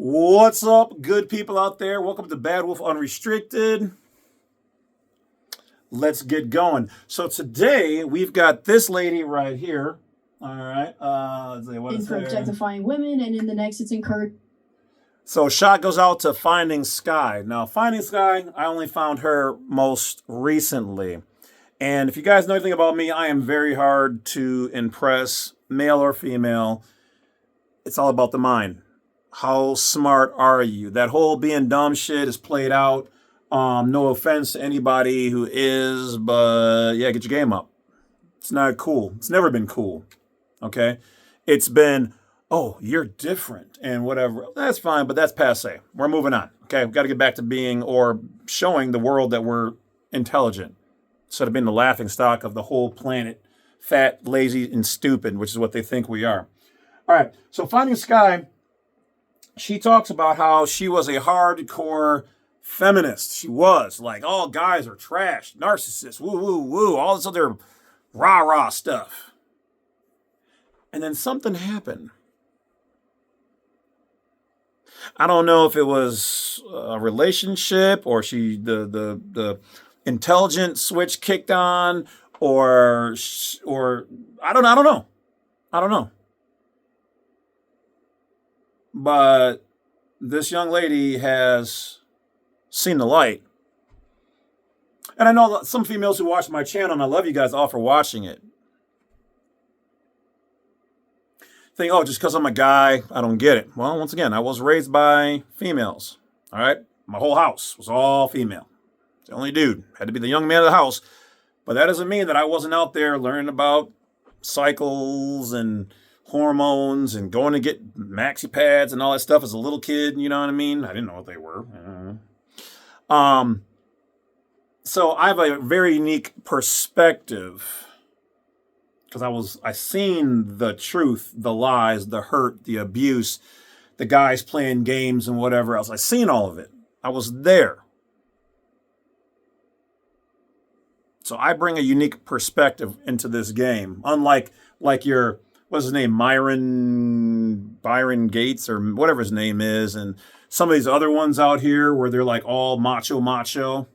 What's up, good people out there? Welcome to Bad Wolf Unrestricted. Let's get going. So today we've got this lady right here. All right. Let's see, what in is for there? objectifying women, and in the next it's encouraged. So shot goes out to Finding Sky. Now, Finding Sky, I only found her most recently. And if you guys know anything about me, I am very hard to impress, male or female. It's all about the mind. How smart are you? That whole being dumb shit is played out. No offense to anybody who is, but yeah, get your game up. It's not cool. It's never been cool. Okay? It's been, oh, you're different and whatever. That's fine, but that's passe. We're moving on. Okay? We've got to get back to being or showing the world that we're intelligent instead of being the laughing stock of the whole planet, fat, lazy, and stupid, which is what they think we are. All right. So Finding Sky, she talks about how she was a hardcore feminist. She was like, all guys are trash, narcissists, woo, woo, woo, all this other rah-rah stuff. And then something happened. I don't know if it was a relationship or the intelligent switch kicked on or I don't know. I don't know. But this young lady has seen the light. And I know some females who watch my channel, and I love you guys all for watching it, think, oh, just because I'm a guy, I don't get it. Well, once again, I was raised by females. All right? My whole house was all female. The only dude. Had to be the young man of the house. But that doesn't mean that I wasn't out there learning about cycles and hormones and going to get maxi pads and all that stuff as a little kid, you know what I mean? I didn't know what they were. So I have a very unique perspective because I seen the truth, the lies, the hurt, the abuse, the guys playing games and whatever else. I seen all of it. I was there. So I bring a unique perspective into this game, unlike your what's his name, Byron Gates or whatever his name is, and some of these other ones out here where they're like all macho.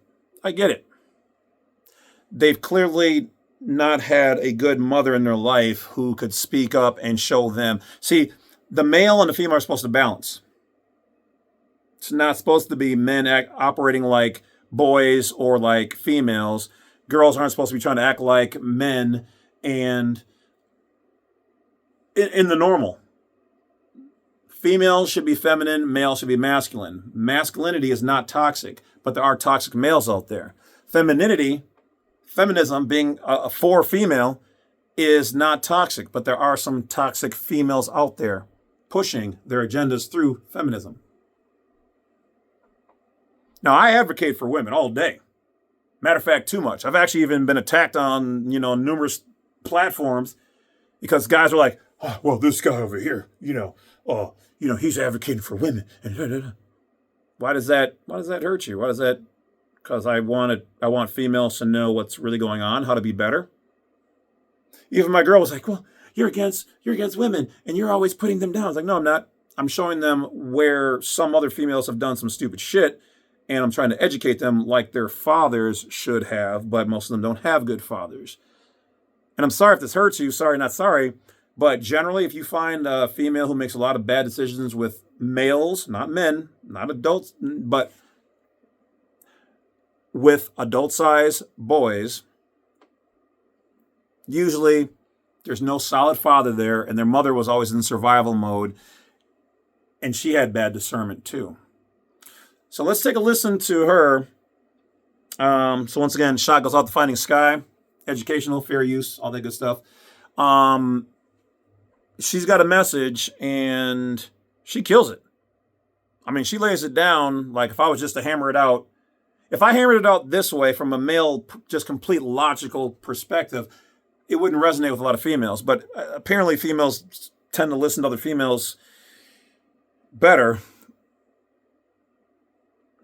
I get it. They've clearly not had a good mother in their life who could speak up and show them. See, the male and the female are supposed to balance. It's not supposed to be men operating like boys or like females. Girls aren't supposed to be trying to act like men and in the normal. Females should be feminine, males should be masculine. Masculinity is not toxic, but there are toxic males out there. Feminism being for female is not toxic, but there are some toxic females out there pushing their agendas through feminism. Now, I advocate for women all day. Matter of fact, too much. I've actually even been attacked on, numerous platforms because guys are like, oh, well, this guy over here, he's advocating for women. Why does that hurt you? Why does that? Because I want females to know what's really going on, how to be better. Even my girl was like, well, you're against women and you're always putting them down. I was like, no, I'm not. I'm showing them where some other females have done some stupid shit, and I'm trying to educate them like their fathers should have, but most of them don't have good fathers. And I'm sorry if this hurts you. Sorry, not sorry. But generally, if you find a female who makes a lot of bad decisions with males, not men, not adults, but with adult-sized boys, usually there's no solid father there, and their mother was always in survival mode, and she had bad discernment too. So let's take a listen to her. So once again, shot goes out to Finding Sky, educational, fair use, all that good stuff. She's got a message, and she kills it. I mean, she lays it down like if I was just to hammer it out. If I hammered it out this way from a male, just complete logical perspective, it wouldn't resonate with a lot of females. But apparently females tend to listen to other females better.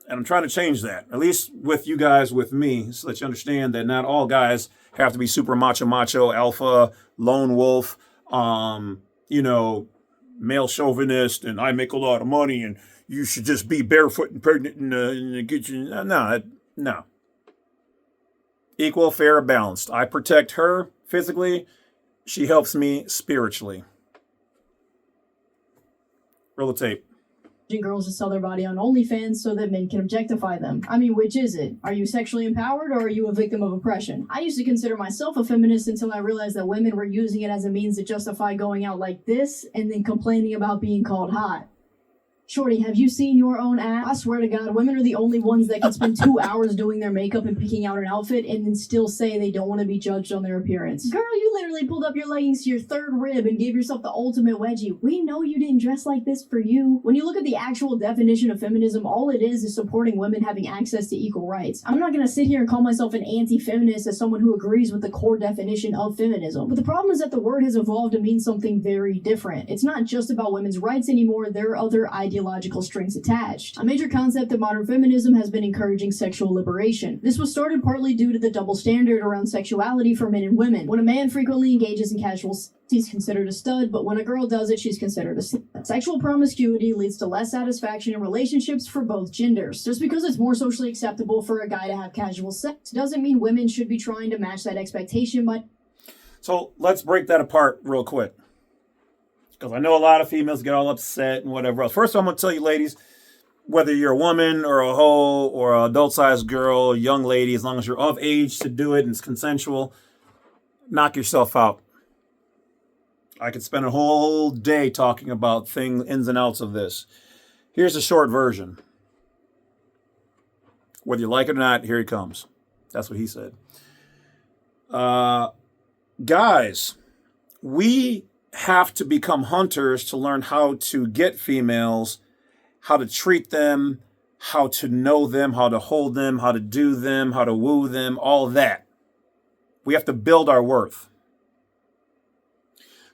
And I'm trying to change that, at least with you guys, with me, so that you understand that not all guys have to be super macho, alpha, lone wolf, male chauvinist and I make a lot of money and you should just be barefoot and pregnant in the kitchen. No. Equal, fair, balanced. I protect her physically. She helps me spiritually. Roll the tape. Girls to sell their body on OnlyFans so that men can objectify them. I mean, which is it? Are you sexually empowered or are you a victim of oppression? I used to consider myself a feminist until I realized that women were using it as a means to justify going out like this and then complaining about being called hot. Shorty, have you seen your own ass? I swear to God, women are the only ones that can spend 2 hours doing their makeup and picking out an outfit and then still say they don't want to be judged on their appearance. Girl, you literally pulled up your leggings to your third rib and gave yourself the ultimate wedgie. We know you didn't dress like this for you. When you look at the actual definition of feminism, all it is supporting women having access to equal rights. I'm not going to sit here and call myself an anti-feminist as someone who agrees with the core definition of feminism. But the problem is that the word has evolved to mean something very different. It's not just about women's rights anymore. There are other ideological strings attached. A major concept of modern feminism has been encouraging sexual liberation. This was started partly due to the double standard around sexuality for men and women. When a man frequently engages in casual sex, he's considered a stud, but when a girl does it, she's considered a slut. Sexual promiscuity leads to less satisfaction in relationships for both genders. Just because it's more socially acceptable for a guy to have casual sex doesn't mean women should be trying to match that expectation by... So let's break that apart real quick, because I know a lot of females get all upset and whatever else. First of all, I'm going to tell you, ladies, whether you're a woman or a hoe or an adult-sized girl, young lady, as long as you're of age to do it and it's consensual, knock yourself out. I could spend a whole day talking about ins and outs of this. Here's the short version. Whether you like it or not, here he comes. That's what he said. Guys, we have to become hunters to learn how to get females, how to treat them, how to know them, how to hold them, how to do them, how to woo them, all that. We have to build our worth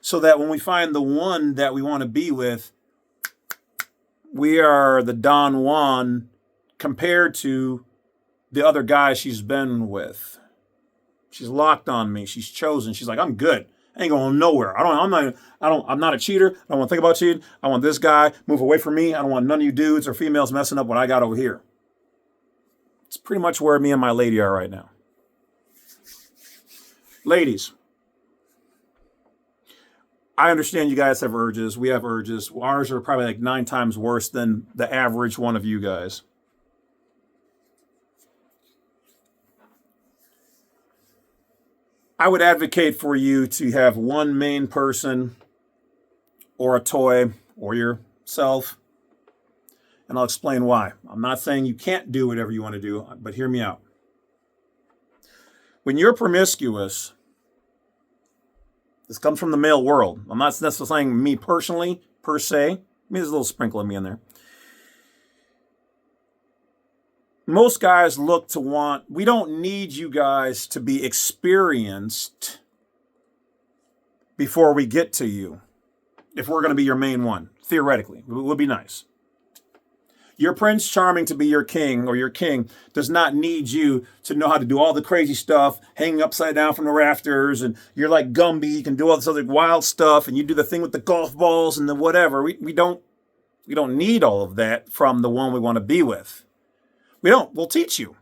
so that when we find the one that we want to be with, we are the Don Juan compared to the other guys she's been with. She's locked on me. She's chosen. She's like, I'm good. I ain't going nowhere. I'm not a cheater. I don't want to think about cheating. I want this guy, move away from me. I don't want none of you dudes or females messing up what I got over here. It's pretty much where me and my lady are right now. Ladies, I understand you guys have urges. We have urges. Ours are probably like 9 times worse than the average one of you guys. I would advocate for you to have one main person or a toy or yourself, and I'll explain why. I'm not saying you can't do whatever you want to do, but hear me out. When you're promiscuous, this comes from the male world. I'm not necessarily saying me personally, per se. Maybe there's a little sprinkle of me in there. Most guys we don't need you guys to be experienced before we get to you. If we're going to be your main one, theoretically, it would be nice. Your Prince Charming to be your king or your king does not need you to know how to do all the crazy stuff, hanging upside down from the rafters, and you're like Gumby, you can do all this other wild stuff, and you do the thing with the golf balls and the whatever. We don't need all of that from the one we want to be with. We don't. We'll teach you.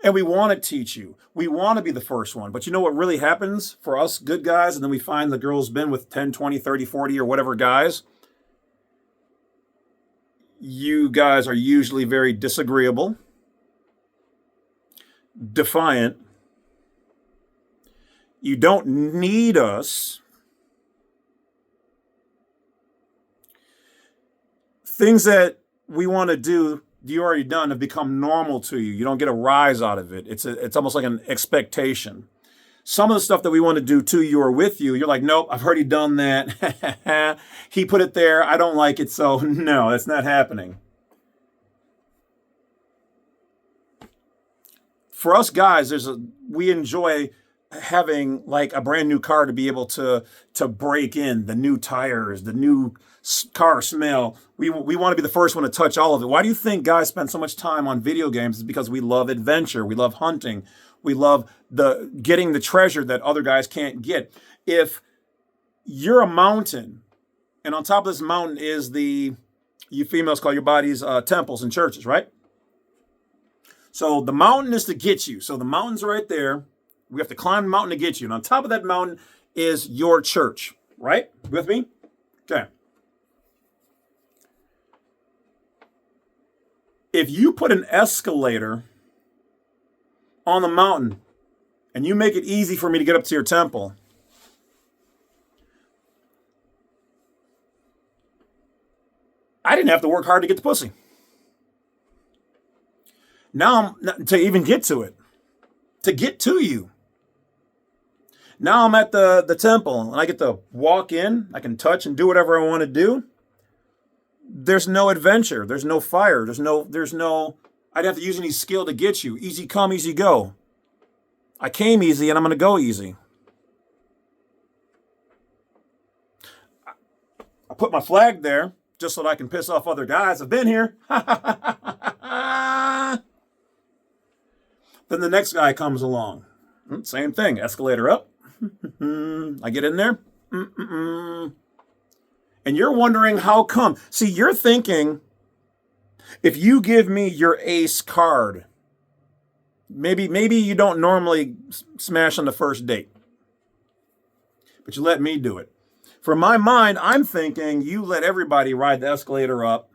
And we want to teach you. We want to be the first one. But you know what really happens for us good guys? And then we find the girl's been with 10, 20, 30, 40 or whatever guys. You guys are usually very disagreeable, defiant. You don't need us. Things that we want to do, you already done, have become normal to you. You don't get a rise out of it. It's almost like an expectation. Some of the stuff that we want to do to you or with you, you're like, nope, I've already done that. He put it there. I don't like it. So no, that's not happening. For us guys, we enjoy having like a brand new car to be able to break in, the new tires, the new car smell. We want to be the first one to touch all of it. Why do you think guys spend so much time on video games? It's because we love adventure. We love hunting. We love getting the treasure that other guys can't get. If you're a mountain And on top of this mountain is you females call your bodies temples and churches, right? So the mountain is to get you. So the mountain's right there. We have to climb the mountain to get you. And on top of that mountain is your church, right? With me? Okay. If you put an escalator on the mountain and you make it easy for me to get up to your temple, I didn't have to work hard to get the pussy. Now, to even get to it, to get to you. Now I'm at the temple and I get to walk in. I can touch and do whatever I want to do. There's no adventure. There's no fire. There's no, I'd have to use any skill to get you. Easy come, easy go. I came easy and I'm going to go easy. I put my flag there just so that I can piss off other guys. I've been here. Then the next guy comes along. Same thing. Escalator up. I get in there. And you're wondering how come. See, you're thinking, if you give me your ace card, maybe you don't normally smash on the first date, but you let me do it. For my mind, I'm thinking you let everybody ride the escalator up.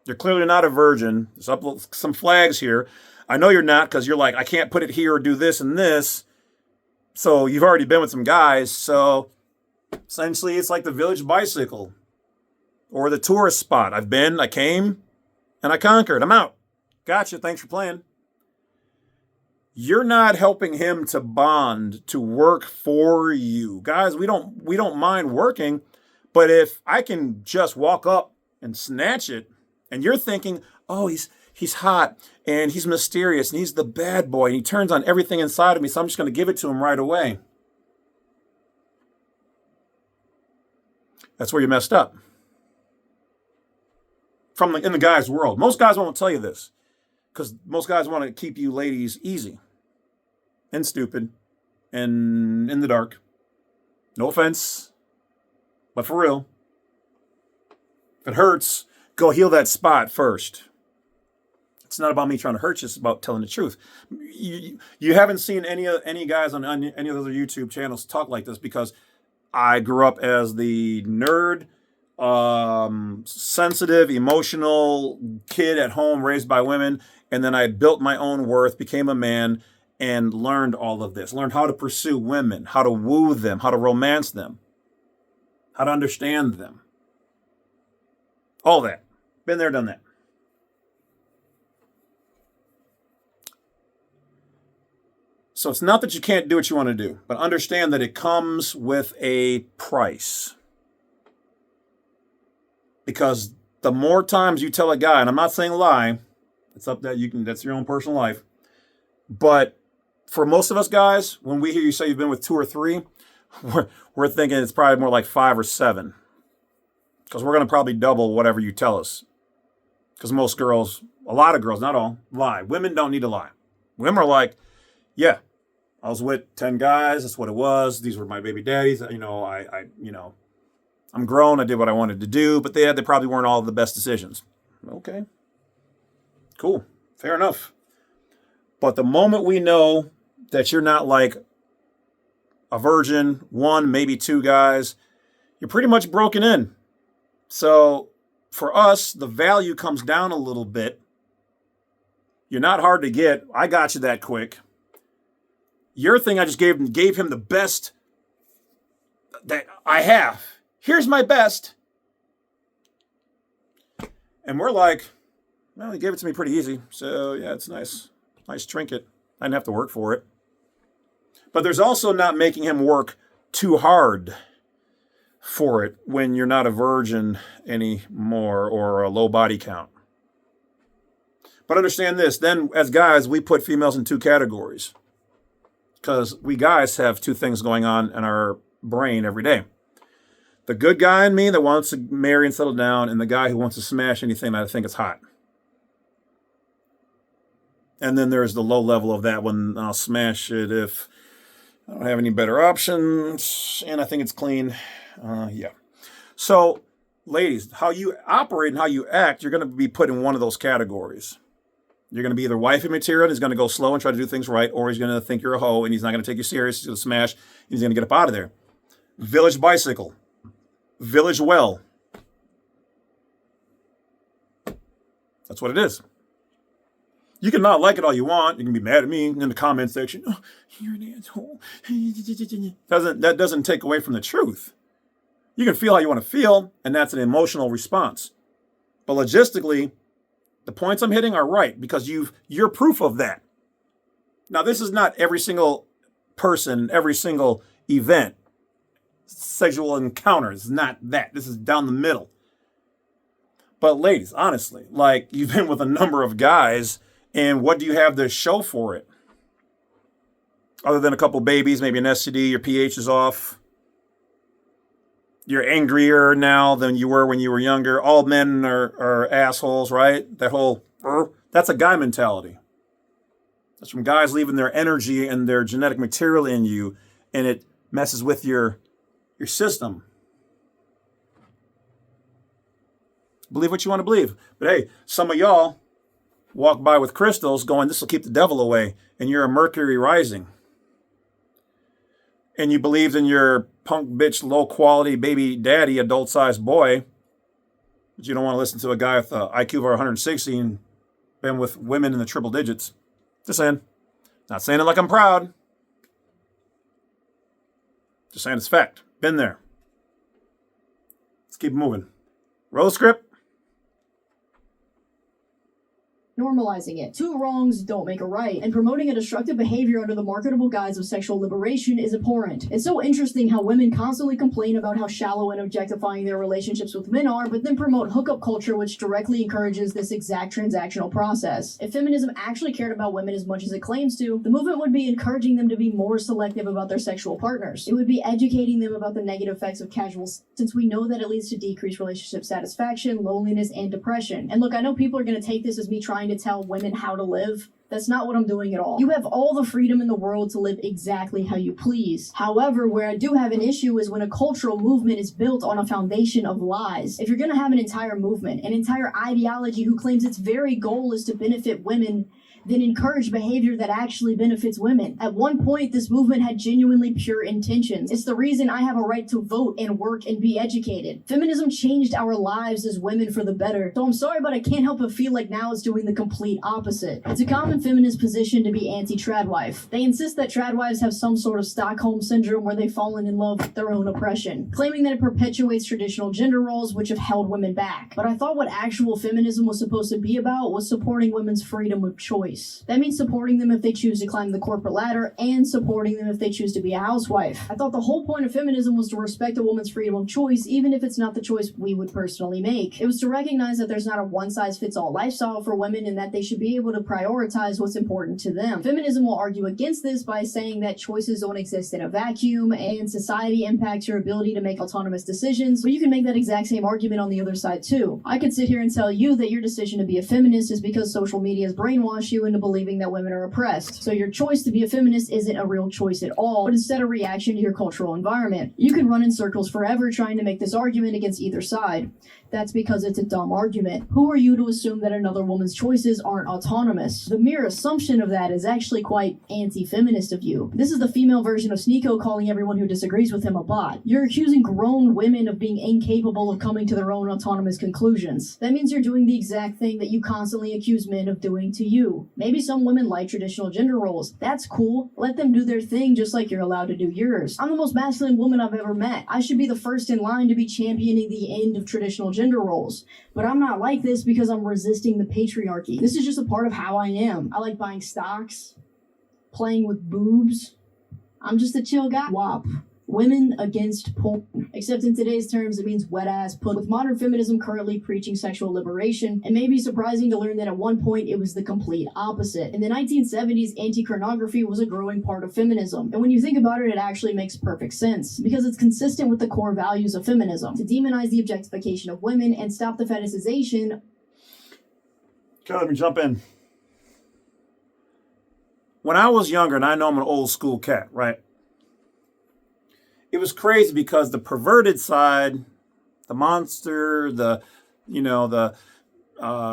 You're clearly not a virgin. There's up some flags here. I know you're not, because you're like, I can't put it here or do this and this. So you've already been with some guys. So essentially, it's like the village bicycle or the tourist spot. I've been, I came, and I conquered. I'm out. Gotcha. Thanks for playing. You're not helping him to bond, to work for you. Guys, we don't mind working, but if I can just walk up and snatch it, and you're thinking, oh, he's hot, and he's mysterious, and he's the bad boy, and he turns on everything inside of me, so I'm just going to give it to him right away. That's where you messed up. In the guy's world. Most guys won't tell you this, because most guys want to keep you ladies easy and stupid and in the dark. No offense, but for real. If it hurts, go heal that spot first. It's not about me trying to hurt you. It's about telling the truth. You haven't seen any guys on any other YouTube channels talk like this, because I grew up as the nerd, sensitive, emotional kid at home raised by women. And then I built my own worth, became a man, and learned all of this. Learned how to pursue women, how to woo them, how to romance them, how to understand them. All that. Been there, done that. So it's not that you can't do what you want to do, but understand that it comes with a price. Because the more times you tell a guy, and I'm not saying lie, it's up that that's your own personal life. But for most of us guys, when we hear you say you've been with 2 or 3, we're thinking it's probably more like 5 or 7. Because we're going to probably double whatever you tell us. Because most girls, a lot of girls, not all, lie. Women don't need to lie. Women are like, yeah, I was with 10 guys. That's what it was. These were my baby daddies. I'm grown. I did what I wanted to do, but they probably weren't all the best decisions. Okay. Cool. Fair enough. But the moment we know that you're not like a virgin, 1, maybe 2 guys, you're pretty much broken in. So for us, the value comes down a little bit. You're not hard to get. I got you that quick. Your thing, I just gave him the best that I have. Here's my best. And we're like, well, he gave it to me pretty easy. So yeah, it's nice. Nice trinket. I didn't have to work for it. But there's also not making him work too hard for it when you're not a virgin anymore or a low body count. But understand this, then as guys, we put females in 2 categories. Because we guys have 2 things going on in our brain every day. The good guy in me that wants to marry and settle down, and the guy who wants to smash anything that I think is hot. And then there's the low level of that one. I'll smash it if I don't have any better options, and I think it's clean. Yeah. So, ladies, how you operate and how you act, you're going to be put in one of those categories. You're going to be either wifey material, and he's going to go slow and try to do things right, or he's going to think you're a hoe and he's not going to take you serious, he's going to smash, and he's going to get up out of there. Village bicycle. Village well. That's what it is. You can not like it all you want. You can be mad at me in the comment section. Oh, you're an asshole. That doesn't take away from the truth. You can feel how you want to feel, and that's an emotional response. But logistically, the points I'm hitting are right because you're proof of that. Now, this is not every single person, every single event, sexual encounter. It's not that. This is down the middle. But ladies, honestly, like you've been with a number of guys, and what do you have to show for it? Other than a couple babies, maybe an STD, your pH is off. You're angrier now than you were when you were younger. All men are assholes, right? That whole, that's a guy mentality. That's from guys leaving their energy and their genetic material in you, and it messes with your system. Believe what you want to believe. But hey, some of y'all walk by with crystals going, this will keep the devil away, and you're a Mercury rising. And you believed in your punk bitch, low quality baby daddy, adult sized boy, but you don't want to listen to a guy with an IQ of 160 and been with women in the triple digits. Just saying. Not saying it like I'm proud. Just saying it's fact. Been there. Let's keep moving. Roll the script. Normalizing it. Two wrongs don't make a right, and promoting a destructive behavior under the marketable guise of sexual liberation is abhorrent. It's so interesting how women constantly complain about how shallow and objectifying their relationships with men are, but then promote hookup culture, which directly encourages this exact transactional process. If feminism actually cared about women as much as it claims to, the movement would be encouraging them to be more selective about their sexual partners. It would be educating them about the negative effects of casual sex, since we know that it leads to decreased relationship satisfaction, loneliness, and depression. And look, I know people are going to take this as me trying to tell women how to live. That's not what I'm doing at all. You have all the freedom in the world to live exactly how you please. However, where I do have an issue is when a cultural movement is built on a foundation of lies. If you're going to have an entire movement, an entire ideology who claims its very goal is to benefit women, then encourage behavior that actually benefits women. At one point, this movement had genuinely pure intentions. It's the reason I have a right to vote and work and be educated. Feminism changed our lives as women for the better. So I'm sorry, but I can't help but feel like now it's doing the complete opposite. It's a common feminist position to be anti-tradwife. They insist that tradwives have some sort of Stockholm syndrome where they've fallen in love with their own oppression, claiming that it perpetuates traditional gender roles which have held women back. But I thought what actual feminism was supposed to be about was supporting women's freedom of choice. That means supporting them if they choose to climb the corporate ladder and supporting them if they choose to be a housewife. I thought the whole point of feminism was to respect a woman's freedom of choice, even if it's not the choice we would personally make. It was to recognize that there's not a one-size-fits-all lifestyle for women and that they should be able to prioritize what's important to them. Feminism will argue against this by saying that choices don't exist in a vacuum and society impacts your ability to make autonomous decisions, but you can make that exact same argument on the other side too. I could sit here and tell you that your decision to be a feminist is because social media has brainwashed you into believing that women are oppressed. So your choice to be a feminist isn't a real choice at all, but instead a reaction to your cultural environment. You can run in circles forever trying to make this argument against either side. That's because it's a dumb argument. Who are you to assume that another woman's choices aren't autonomous? The mere assumption of that is actually quite anti-feminist of you. This is the female version of Sneeko calling everyone who disagrees with him a bot. You're accusing grown women of being incapable of coming to their own autonomous conclusions. That means you're doing the exact thing that you constantly accuse men of doing to you. Maybe some women like traditional gender roles. That's cool. Let them do their thing just like you're allowed to do yours. I'm the most masculine woman I've ever met. I should be the first in line to be championing the end of traditional gender roles. But I'm not like this because I'm resisting the patriarchy. This is just a part of how I am. I like buying stocks, playing with boobs. I'm just a chill guy. WAP. Women against porn. Except in today's terms, it means wet ass put. With modern feminism currently preaching sexual liberation, it may be surprising to learn that at one point it was the complete opposite. In the 1970s, anti-pornography was a growing part of feminism. And when you think about it, it actually makes perfect sense. Because it's consistent with the core values of feminism. To demonize the objectification of women and stop the fetishization. Okay, let me jump in. When I was younger, and I know I'm an old school cat, right? It was crazy because the perverted side, the monster, the, the,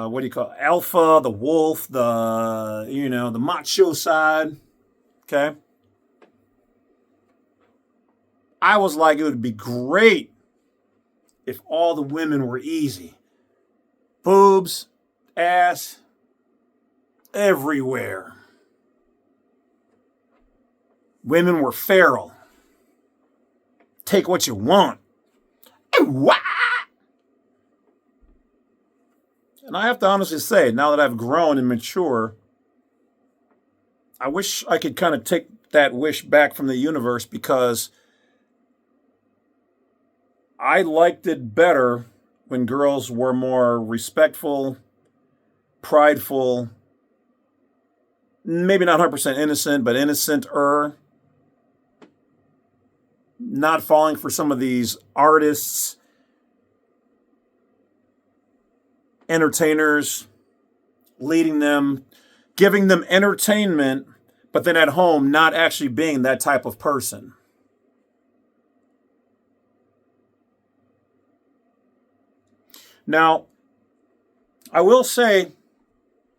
what do you call it? Alpha, the wolf, the macho side. Okay. I was like, it would be great if all the women were easy. Boobs, ass, everywhere. Women were feral. Take what you want. And I have to honestly say, now that I've grown and mature, I wish I could kind of take that wish back from the universe, because I liked it better when girls were more respectful, prideful, maybe not 100% innocent, but innocent-er. Not falling for some of these artists, entertainers, leading them, giving them entertainment, but then at home not actually being that type of person. Now, I will say,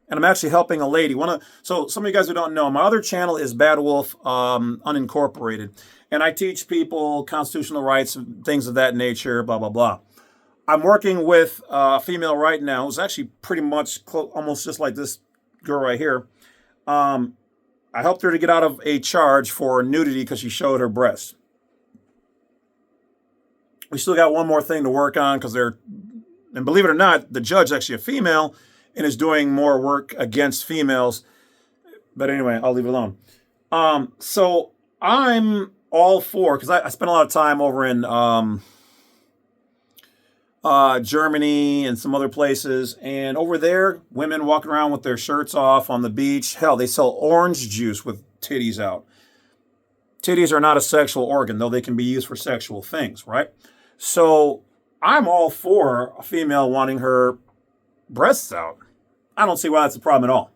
and I'm actually helping a lady. So some of you guys who don't know, my other channel is Bad Wolf Unincorporated. And I teach people constitutional rights and things of that nature, blah, blah, blah. I'm working with a female right now who's actually pretty much almost just like this girl right here. I helped her to get out of a charge for nudity because she showed her breasts. We still got one more thing to work on, because and believe it or not, the judge is actually a female and is doing more work against females. But anyway, I'll leave it alone. So I'm all for, because I spent a lot of time over in Germany and some other places. And over there, women walking around with their shirts off on the beach. Hell, they sell orange juice with titties out. Titties are not a sexual organ, though they can be used for sexual things, right? So I'm all for a female wanting her breasts out. I don't see why that's a problem at all.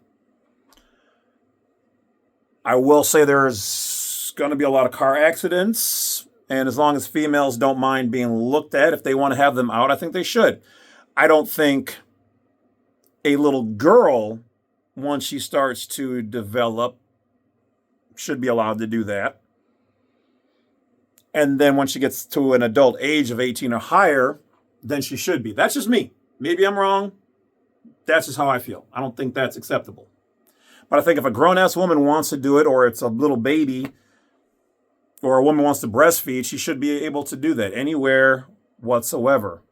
I will say there's going to be a lot of car accidents, and as long as females don't mind being looked at, if they want to have them out, I think they should. I don't think a little girl, once she starts to develop, should be allowed to do that. And then when she gets to an adult age of 18 or higher, then she should be. That's just me. Maybe I'm wrong. That's just how I feel. I don't think that's acceptable. But I think if a grown-ass woman wants to do it, or it's a little baby, or a woman wants to breastfeed, she should be able to do that anywhere whatsoever.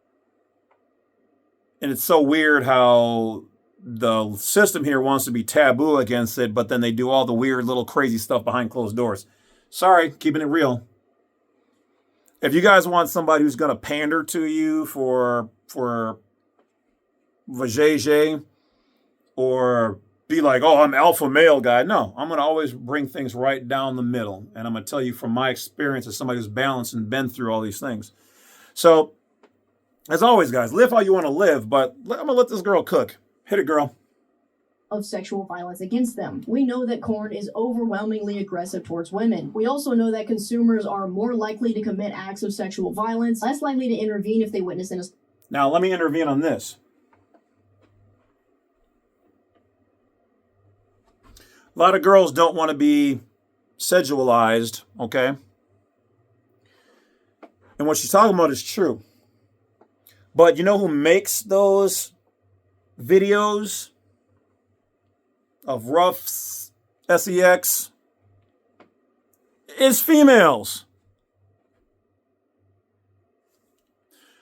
And it's so weird how the system here wants to be taboo against it, but then they do all the weird little crazy stuff behind closed doors. Sorry, keeping it real. If you guys want somebody who's going to pander to you for vajayjay, or be like, oh, I'm alpha male guy. No, I'm going to always bring things right down the middle. And I'm going to tell you from my experience as somebody who's balanced and been through all these things. So, as always, guys, live how you want to live, but I'm going to let this girl cook. Hit it, girl. Of sexual violence against them. We know that corn is overwhelmingly aggressive towards women. We also know that consumers are more likely to commit acts of sexual violence, less likely to intervene if they witness an. Now, let me intervene on this. A lot of girls don't want to be sexualized, okay? And what she's talking about is true. But you know who makes those videos of rough sex? Is females.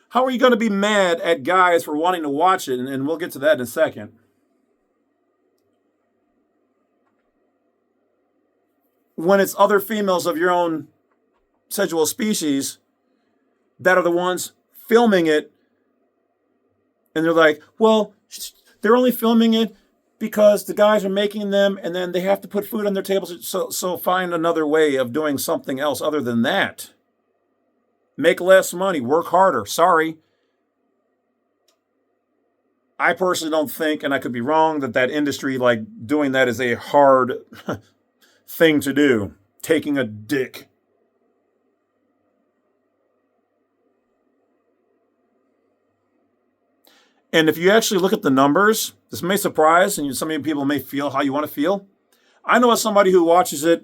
How are you going to be mad at guys for wanting to watch it? And we'll get to that in a second. When it's other females of your own sexual species that are the ones filming it. And they're like, well, they're only filming it because the guys are making them, and then they have to put food on their tables. So find another way of doing something else other than that. Make less money, work harder. Sorry. I personally don't think, and I could be wrong, that industry, like doing that is a hard thing to do. Taking a dick. And if you actually look at the numbers, this may surprise, and some people may feel how you want to feel. I know as somebody who watches it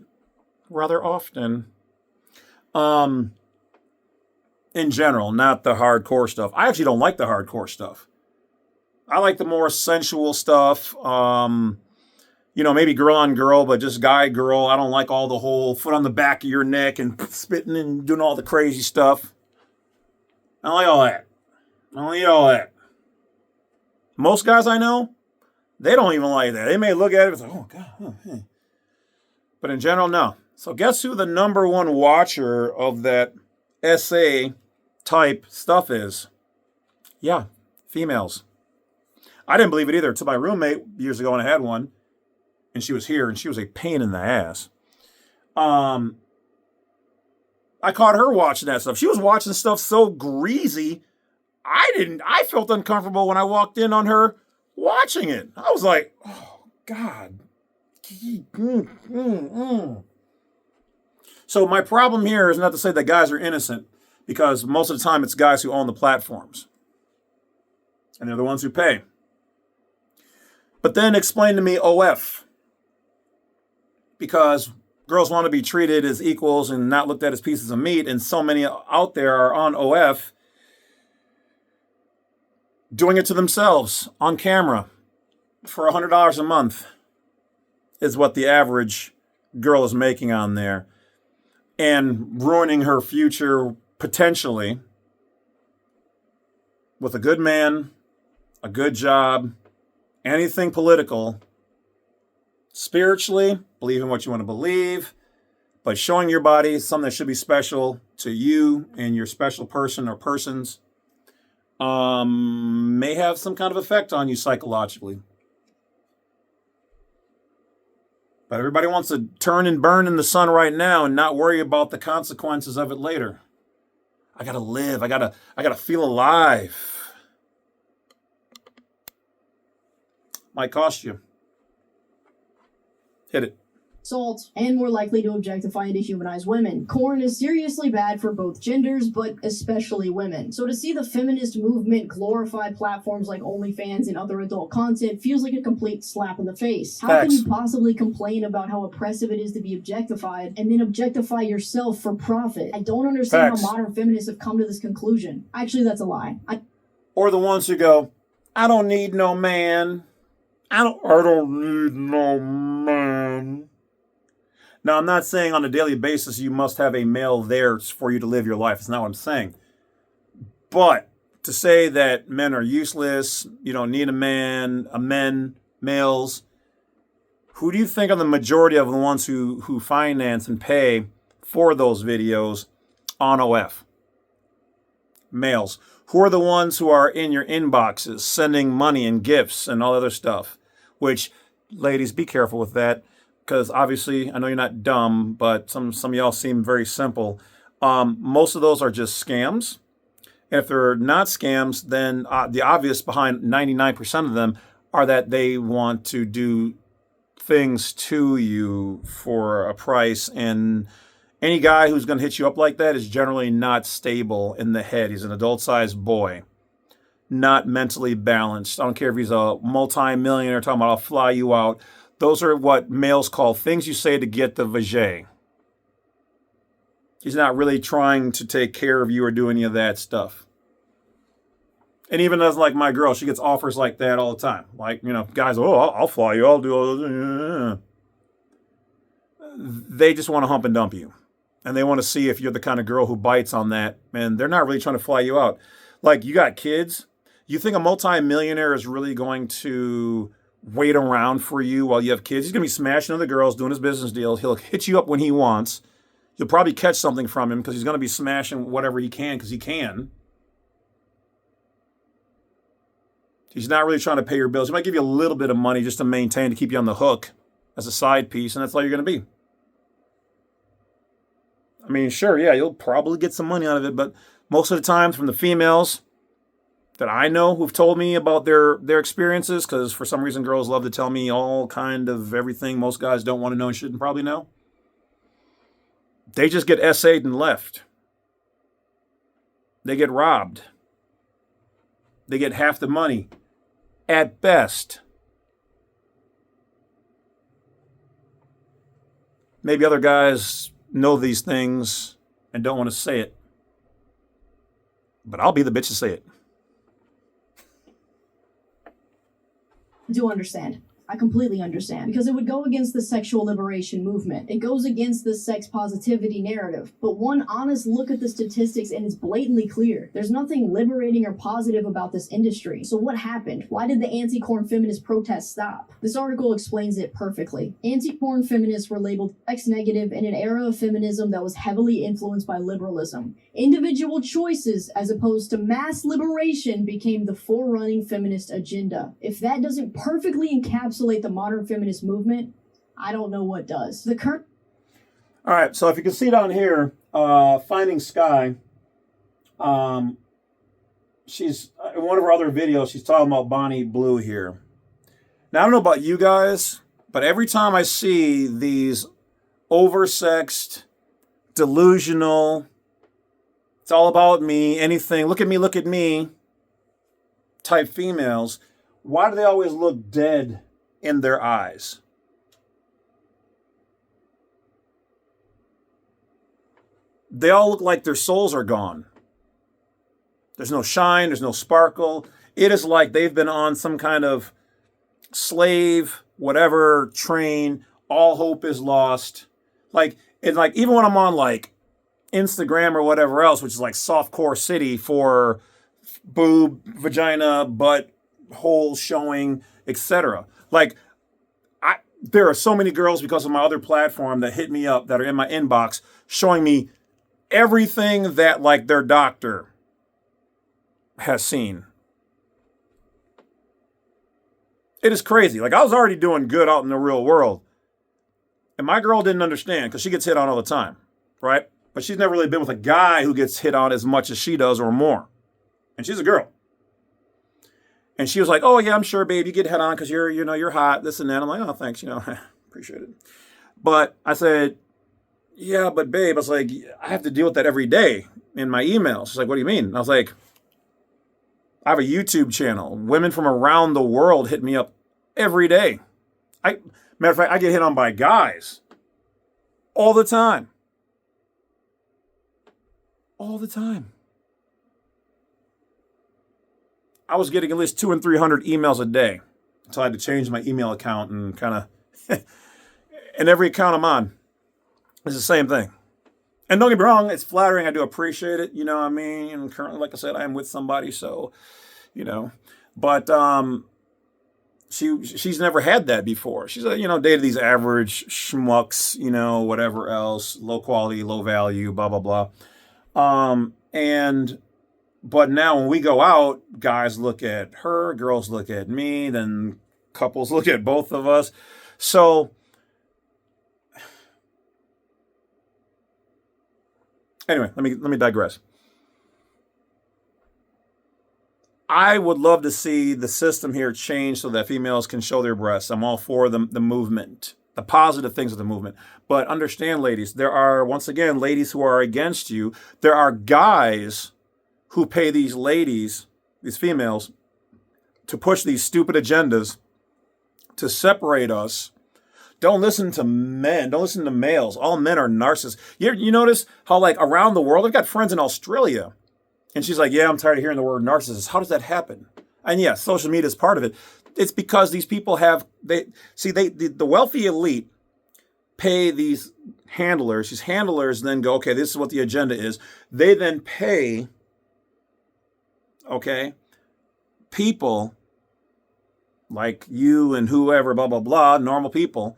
rather often, in general, not the hardcore stuff. I actually don't like the hardcore stuff. I like the more sensual stuff. Maybe girl on girl, but just guy girl. I don't like all the whole foot on the back of your neck and spitting and doing all the crazy stuff. I don't like all that. I don't need all that. Most guys I know, they don't even like that. They may look at it and say, oh, God. But in general, no. So guess who the number one watcher of that essay type stuff is? Yeah, females. I didn't believe it either until my roommate years ago, and I had one, and she was here, and she was a pain in the ass. I caught her watching that stuff. She was watching stuff so greasy, I felt uncomfortable when I walked in on her watching it. I was like, oh, God. So my problem here is not to say that guys are innocent, because most of the time it's guys who own the platforms. And they're the ones who pay. But then explain to me OF. Because girls want to be treated as equals and not looked at as pieces of meat, and so many out there are on OF doing it to themselves on camera for $100 a month is what the average girl is making on there, and ruining her future potentially with a good man, a good job, anything political. Spiritually, believe in what you want to believe, but showing your body is something that should be special to you and your special person or persons may have some kind of effect on you psychologically. But everybody wants to turn and burn in the sun right now and not worry about the consequences of it later. I gotta live. I gotta feel alive. Might cost you. Hit it. Assault, and more likely to objectify and dehumanize women. Porn is seriously bad for both genders, but especially women. So to see the feminist movement glorify platforms like OnlyFans and other adult content feels like a complete slap in the face. How can you possibly complain about how oppressive it is to be objectified and then objectify yourself for profit? I don't understand how modern feminists have come to this conclusion. Actually, that's a lie. Or the ones who go, I don't need no man. I don't need no man. Now, I'm not saying on a daily basis you must have a male there for you to live your life. It's not what I'm saying. But to say that men are useless, you don't need a man, males, who do you think are the majority of the ones who finance and pay for those videos on OF? Males. Who are the ones who are in your inboxes sending money and gifts and all other stuff? Which, ladies, be careful with that. Because obviously, I know you're not dumb, but some of y'all seem very simple. Most of those are just scams. And if they're not scams, then the obvious behind 99% of them are that they want to do things to you for a price. And any guy who's going to hit you up like that is generally not stable in the head. He's an adult-sized boy, not mentally balanced. I don't care if he's a multi-millionaire talking about I'll fly you out. Those are what males call things you say to get the vajay. He's not really trying to take care of you or do any of that stuff. And even as like my girl, she gets offers like that all the time. Like, guys, I'll fly you, I'll do all this. They just want to hump and dump you. And they want to see if you're the kind of girl who bites on that. And they're not really trying to fly you out. Like, you got kids. You think a multi-millionaire is really going to wait around for you while you have kids? He's going to be smashing other girls, doing his business deals. He'll hit you up when he wants. You'll probably catch something from him because he's going to be smashing whatever he can because he can. He's not really trying to pay your bills. He might give you a little bit of money just to maintain, to keep you on the hook as a side piece, and that's all you're going to be. I mean, sure, yeah, you'll probably get some money out of it, but most of the time from the females that I know who've told me about their experiences, because for some reason girls love to tell me all kind of everything most guys don't want to know and shouldn't probably know. They just get essayed and left. They get robbed. They get half the money at best. Maybe other guys know these things and don't want to say it. But I'll be the bitch to say it. I do understand. I completely understand. Because it would go against the sexual liberation movement. It goes against the sex positivity narrative. But one honest look at the statistics and it's blatantly clear. There's nothing liberating or positive about this industry. So what happened? Why did the anti-porn feminist protests stop? This article explains it perfectly. Anti-porn feminists were labeled sex-negative in an era of feminism that was heavily influenced by liberalism. Individual choices, as opposed to mass liberation, became the forerunning feminist agenda. If that doesn't perfectly encapsulate the modern feminist movement, I don't know what does. The current... All right, so if you can see down here, Finding Sky, she's in one of her other videos, she's talking about Bonnie Blue here. Now, I don't know about you guys, but every time I see these oversexed, delusional, it's all about me, anything, look at me, type females, why do they always look dead in their eyes? They all look like their souls are gone. There's no shine, there's no sparkle. It is like they've been on some kind of slave, whatever train, all hope is lost. Like, it's like, even when I'm on like Instagram or whatever else, which is like softcore city for boob, vagina, butt, hole showing, etc. Like, there are so many girls because of my other platform that hit me up that are in my inbox showing me everything that like their doctor has seen. It is crazy. Like, I was already doing good out in the real world. And my girl didn't understand because she gets hit on all the time, right? But she's never really been with a guy who gets hit on as much as she does or more. And she's a girl. And she was like, oh, yeah, I'm sure, babe, you get hit on because you're hot, this and that. I'm like, oh, thanks, appreciate it. But I said, yeah, but babe, I was like, I have to deal with that every day in my emails. She's like, what do you mean? And I was like, I have a YouTube channel. Women from around the world hit me up every day. Matter of fact, I get hit on by guys all the time. All the time. I was getting at least 200 and 300 emails a day until I had to change my email account and kind of, and every account I'm on is the same thing. And don't get me wrong, it's flattering. I do appreciate it. You know what I mean? And currently, like I said, I am with somebody, so, but she's never had that before. She's, dated these average schmucks, whatever else, low quality, low value, blah, blah, blah. But now when we go out, guys look at her, girls look at me, then couples look at both of us. So anyway, let me digress. I would love to see the system here change so that females can show their breasts. I'm all for the movement, the positive things of the movement. But understand, ladies, there are, once again, ladies who are against you. There are guys who pay these ladies, these females, to push these stupid agendas to separate us. Don't listen to men. Don't listen to males. All men are narcissists. You notice how, like, around the world, I've got friends in Australia, and she's like, yeah, I'm tired of hearing the word narcissist. How does that happen? And yeah, social media is part of it. It's because these people the wealthy elite pay these handlers. These handlers then go, okay, this is what the agenda is. They then pay, people like you and whoever, blah, blah, blah, normal people,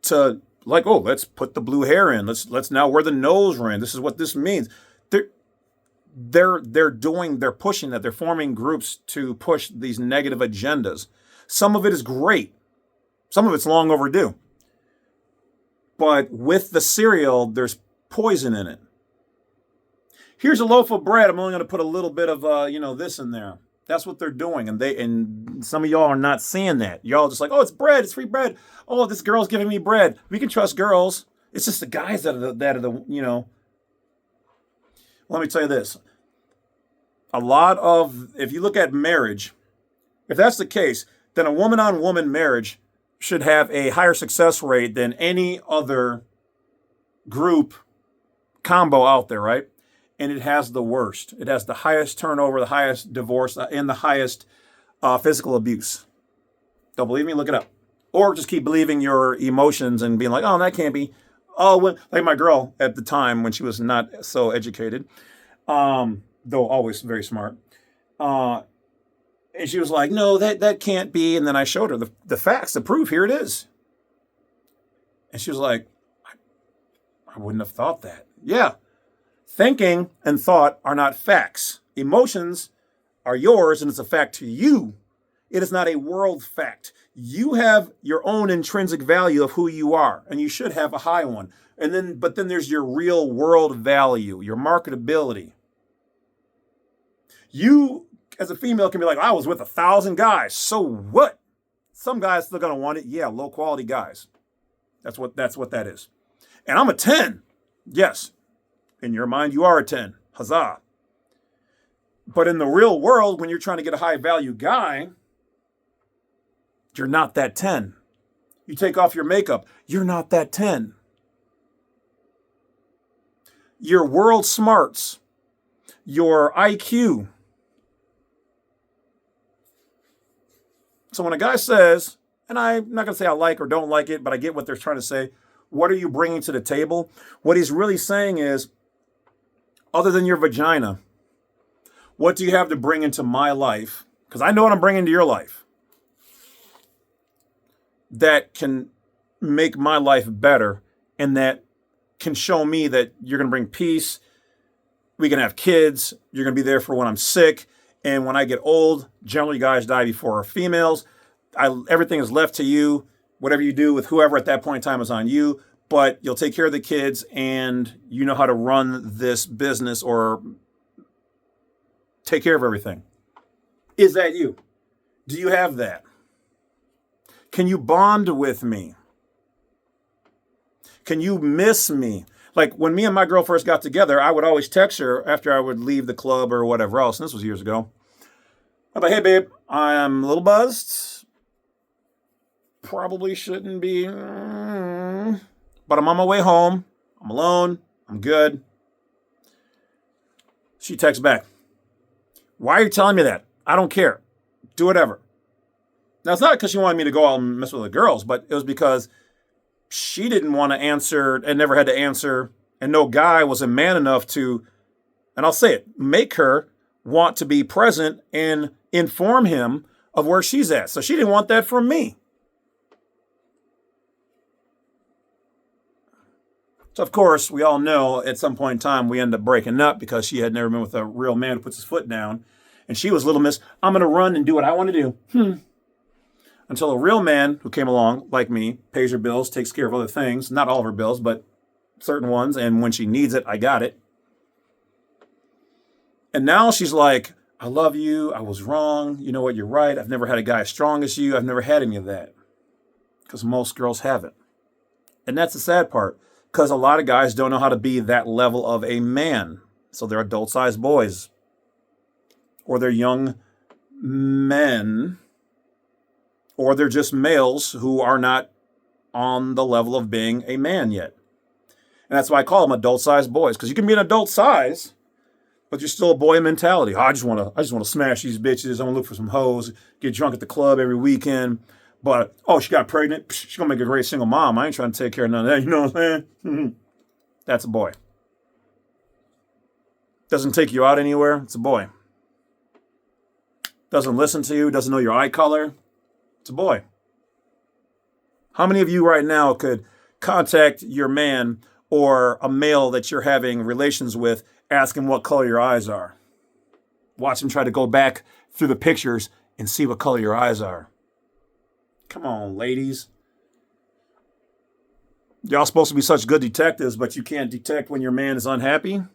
to like, oh, let's put the blue hair in. Let's now wear the nose ring. This is what this means. They're pushing that. They're forming groups to push these negative agendas. Some of it is great. Some of it's long overdue. But with the cereal, there's poison in it. Here's a loaf of bread. I'm only going to put a little bit of, this in there. That's what they're doing. And some of y'all are not seeing that. Y'all just like, oh, it's bread. It's free bread. Oh, this girl's giving me bread. We can trust girls. It's just the guys that are the. Let me tell you this. if you look at marriage, if that's the case, then a woman-on-woman marriage should have a higher success rate than any other group combo out there, right? And it has the worst. It has the highest turnover, the highest divorce, and the highest physical abuse. Don't believe me? Look it up. Or just keep believing your emotions and being like, oh, that can't be. Oh, like my girl at the time when she was not so educated, though always very smart. And she was like, no, that can't be. And then I showed her the facts, the proof. Here it is. And she was like, I wouldn't have thought that. Yeah. Thinking and thought are not facts. Emotions are yours, and it's a fact to you. It is not a world fact. You have your own intrinsic value of who you are, and you should have a high one. But then there's your real world value, your marketability. You, as a female, can be like, I was with 1,000 guys. So what? Some guys still gonna want it. Yeah, low quality guys. That's what that is. And I'm a 10. Yes. In your mind, you are a 10. Huzzah. But in the real world, when you're trying to get a high value guy, you're not that 10. You take off your makeup, you're not that 10. Your world smarts, your IQ. So when a guy says, and I'm not going to say I like or don't like it, but I get what they're trying to say, what are you bringing to the table? What he's really saying is, other than your vagina, what do you have to bring into my life? Because I know what I'm bringing to your life that can make my life better and that can show me that you're going to bring peace. We can have kids. You're going to be there for when I'm sick. And when I get old, generally guys die before females. Everything is left to you. Whatever you do with whoever at that point in time is on you. But you'll take care of the kids and you know how to run this business or take care of everything. Is that you? Do you have that? Can you bond with me? Can you miss me? Like when me and my girl first got together, I would always text her after I would leave the club or whatever else. And this was years ago. I'm like, hey, babe, I'm a little buzzed. Probably shouldn't be. But I'm on my way home. I'm alone. I'm good. She texts back. Why are you telling me that? I don't care. Do whatever. Now, it's not because she wanted me to go out and mess with the girls, but it was because she didn't want to answer and never had to answer. And no guy was a man enough to, and I'll say it, make her want to be present and inform him of where she's at. So she didn't want that from me. So, of course, we all know at some point in time we end up breaking up because she had never been with a real man who puts his foot down. And she was little miss, I'm going to run and do what I want to do. Until a real man who came along, like me, pays her bills, takes care of other things. Not all of her bills, but certain ones. And when she needs it, I got it. And now she's like, I love you. I was wrong. You know what? You're right. I've never had a guy as strong as you. I've never had any of that. Because most girls haven't. And that's the sad part. Because a lot of guys don't know how to be that level of a man. So they're adult-sized boys. Or they're young men. Or they're just males who are not on the level of being a man yet. And that's why I call them adult-sized boys. Because you can be an adult size, but you're still a boy mentality. Oh, I just want to smash these bitches. I want to look for some hoes. Get drunk at the club every weekend. But, oh, she got pregnant. She's going to make a great single mom. I ain't trying to take care of none of that. You know what I'm saying? That's a boy. Doesn't take you out anywhere. It's a boy. Doesn't listen to you. Doesn't know your eye color. It's a boy. How many of you right now could contact your man or a male that you're having relations with, ask him what color your eyes are? Watch him try to go back through the pictures and see what color your eyes are. Come on, ladies. Y'all supposed to be such good detectives, but you can't detect when your man is unhappy? You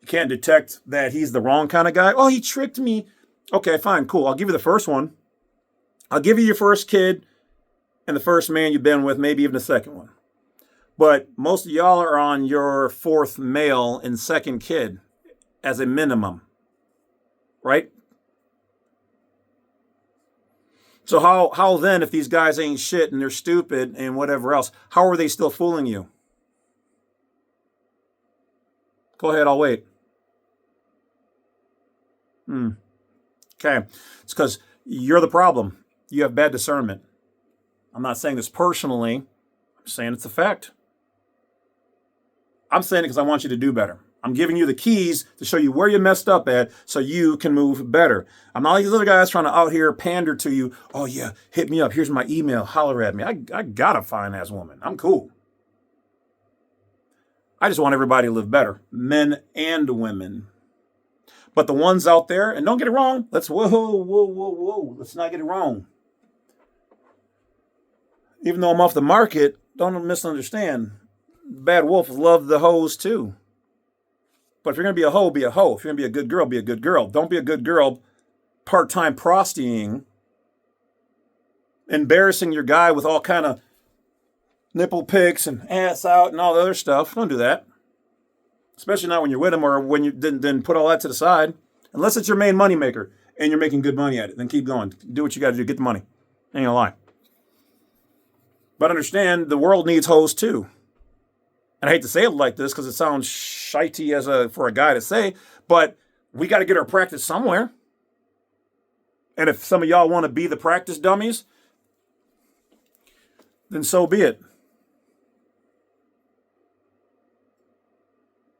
can't detect that he's the wrong kind of guy? Oh, he tricked me. Okay, fine, cool. I'll give you the first one. I'll give you your first kid and the first man you've been with, maybe even the second one. But most of y'all are on your fourth male and second kid. as a minimum, right? So how then, if these guys ain't shit and they're stupid and whatever else, how are they still fooling you? Go ahead, I'll wait. Okay. It's because you're the problem. You have bad discernment. I'm not saying this personally. I'm saying it's a fact. I'm saying it because I want you to do better. I'm giving you the keys to show you where you messed up at so you can move better. I'm not like these other guys trying to out here pander to you. Oh, yeah, hit me up. Here's my email. Holler at me. I got a fine-ass woman. I'm cool. I just want everybody to live better, men and women. But the ones out there, and don't get it wrong, let's not get it wrong. Even though I'm off the market, don't misunderstand. Bad wolves love the hoes too. But if you're going to be a hoe, be a hoe. If you're going to be a good girl, be a good girl. Don't be a good girl part-time prostying, embarrassing your guy with all kind of nipple pics and ass out and all the other stuff. Don't do that. Especially not when you're with him or when you didn't put all that to the side. Unless it's your main money maker and you're making good money at it. Then keep going. Do what you got to do. Get the money. Ain't gonna lie. But understand, the world needs hoes too. And I hate to say it like this because it sounds shitey for a guy to say, but we got to get our practice somewhere. And if some of y'all want to be the practice dummies, then so be it.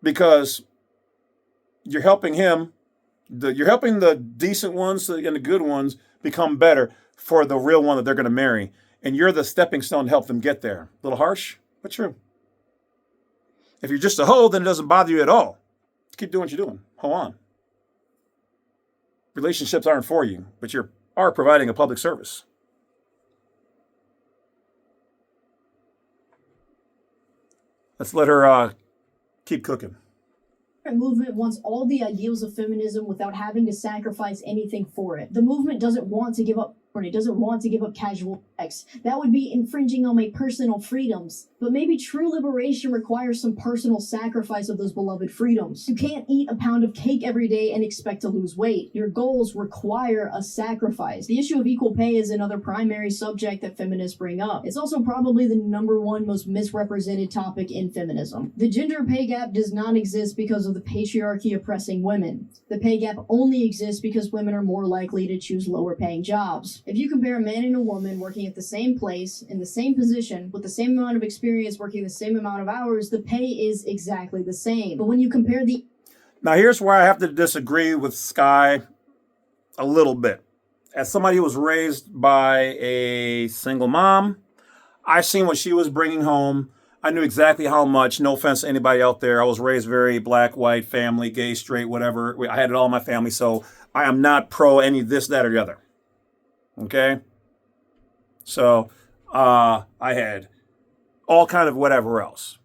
Because you're helping him, you're helping the decent ones and the good ones become better for the real one that they're going to marry. And you're the stepping stone to help them get there. A little harsh, but true. If you're just a hoe, then it doesn't bother you at all. Just keep doing what you're doing. Hoe on. Relationships aren't for you, but you are providing a public service. Let's let her keep cooking. Movement wants all the ideals of feminism without having to sacrifice anything for it. The movement doesn't want to give up porn. It doesn't want to give up casual sex. That would be infringing on my personal freedoms. But maybe true liberation requires some personal sacrifice of those beloved freedoms. You can't eat a pound of cake every day and expect to lose weight. Your goals require a sacrifice. The issue of equal pay is another primary subject that feminists bring up. It's also probably the #1 most misrepresented topic in feminism. The gender pay gap does not exist because of the patriarchy oppressing women. The pay gap only exists because women are more likely to choose lower paying jobs. If you compare a man and a woman working at the same place, in the same position, with the same amount of experience, working the same amount of hours, the pay is exactly the same. But when you compare the... Now here's where I have to disagree with Sky a little bit. As somebody who was raised by a single mom, I seen what she was bringing home. I knew exactly how much, no offense to anybody out there. I was raised very black, white, family, gay, straight, whatever. I had it all in my family, so I am not pro any this, that, or the other. Okay? So, I had all kind of whatever else.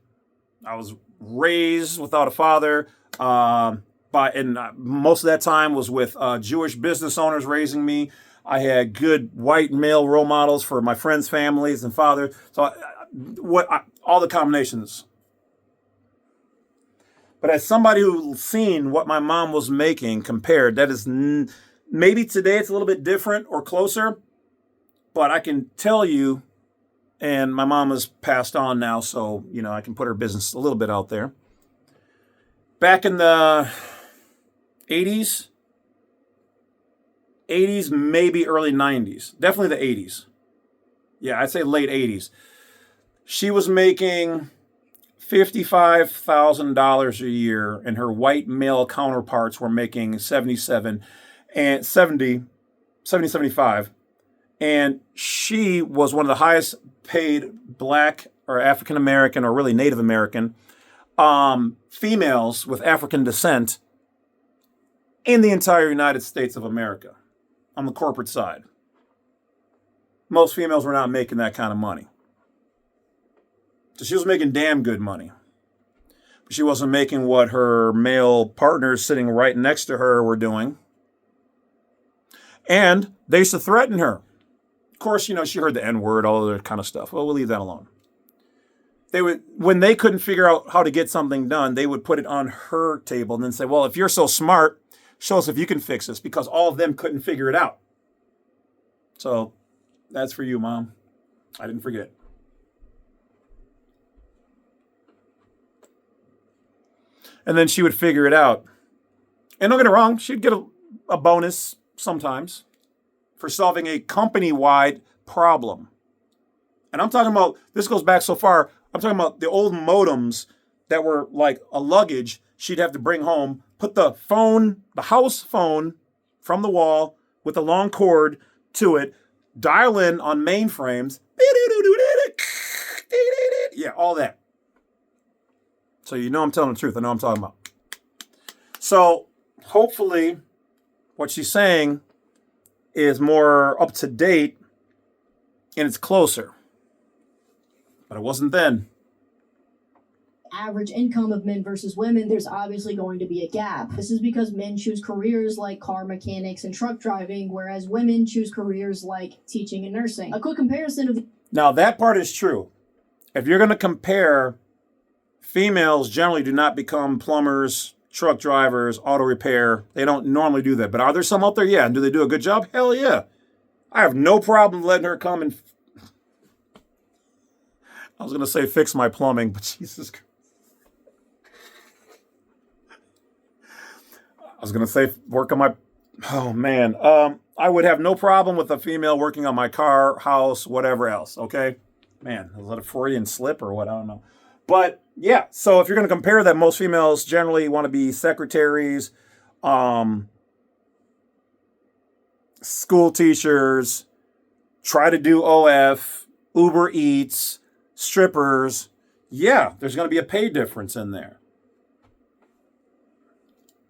I was raised without a father, most of that time was with Jewish business owners raising me. I had good white male role models for my friends' families and fathers. So, all the combinations. But as somebody who's seen what my mom was making compared, that is maybe today it's a little bit different or closer, but I can tell you, and my mom has passed on now, so, I can put her business a little bit out there. Back in the 80s, maybe early 90s, definitely the 80s. Yeah, I'd say late 80s. She was making $55,000 a year, and her white male counterparts were making 75. And she was one of the highest paid black or African American or really Native American females with African descent in the entire United States of America on the corporate side. Most females were not making that kind of money. So she was making damn good money. But she wasn't making what her male partners sitting right next to her were doing. And they used to threaten her. Of course, she heard the N-word, all of that kind of stuff. Well, we'll leave that alone. they would, when they couldn't figure out how to get something done, they would put it on her table and then say, well, if you're so smart, show us if you can fix this, because all of them couldn't figure it out. So that's for you, Mom. I didn't forget. And then she would figure it out. And don't get it wrong, she'd get a bonus sometimes for solving a company-wide problem. And I'm talking about, this goes back so far, I'm talking about the old modems that were like a luggage she'd have to bring home, put the phone, the house phone from the wall with a long cord to it, dial in on mainframes, yeah, all that. So you know I'm telling the truth. I know what I'm talking about. So hopefully what she's saying is more up to date and it's closer. But it wasn't then. Average income of men versus women, there's obviously going to be a gap. This is because men choose careers like car mechanics and truck driving, whereas women choose careers like teaching and nursing. A quick comparison of Now that part is true. If you're going to compare, females generally do not become plumbers, truck drivers, auto repair. They don't normally do that. But are there some out there? Yeah. And do they do a good job? Hell yeah. I have no problem letting her come and, I was going to say fix my plumbing, but Jesus Christ. I was going to say work on my, oh man. I would have no problem with a female working on my car, house, whatever else. Okay. Man, is that a Freudian slip or what? I don't know. But yeah, so if you're going to compare that, most females generally want to be secretaries, school teachers, try to do OF, Uber Eats, strippers. Yeah, there's going to be a pay difference in there.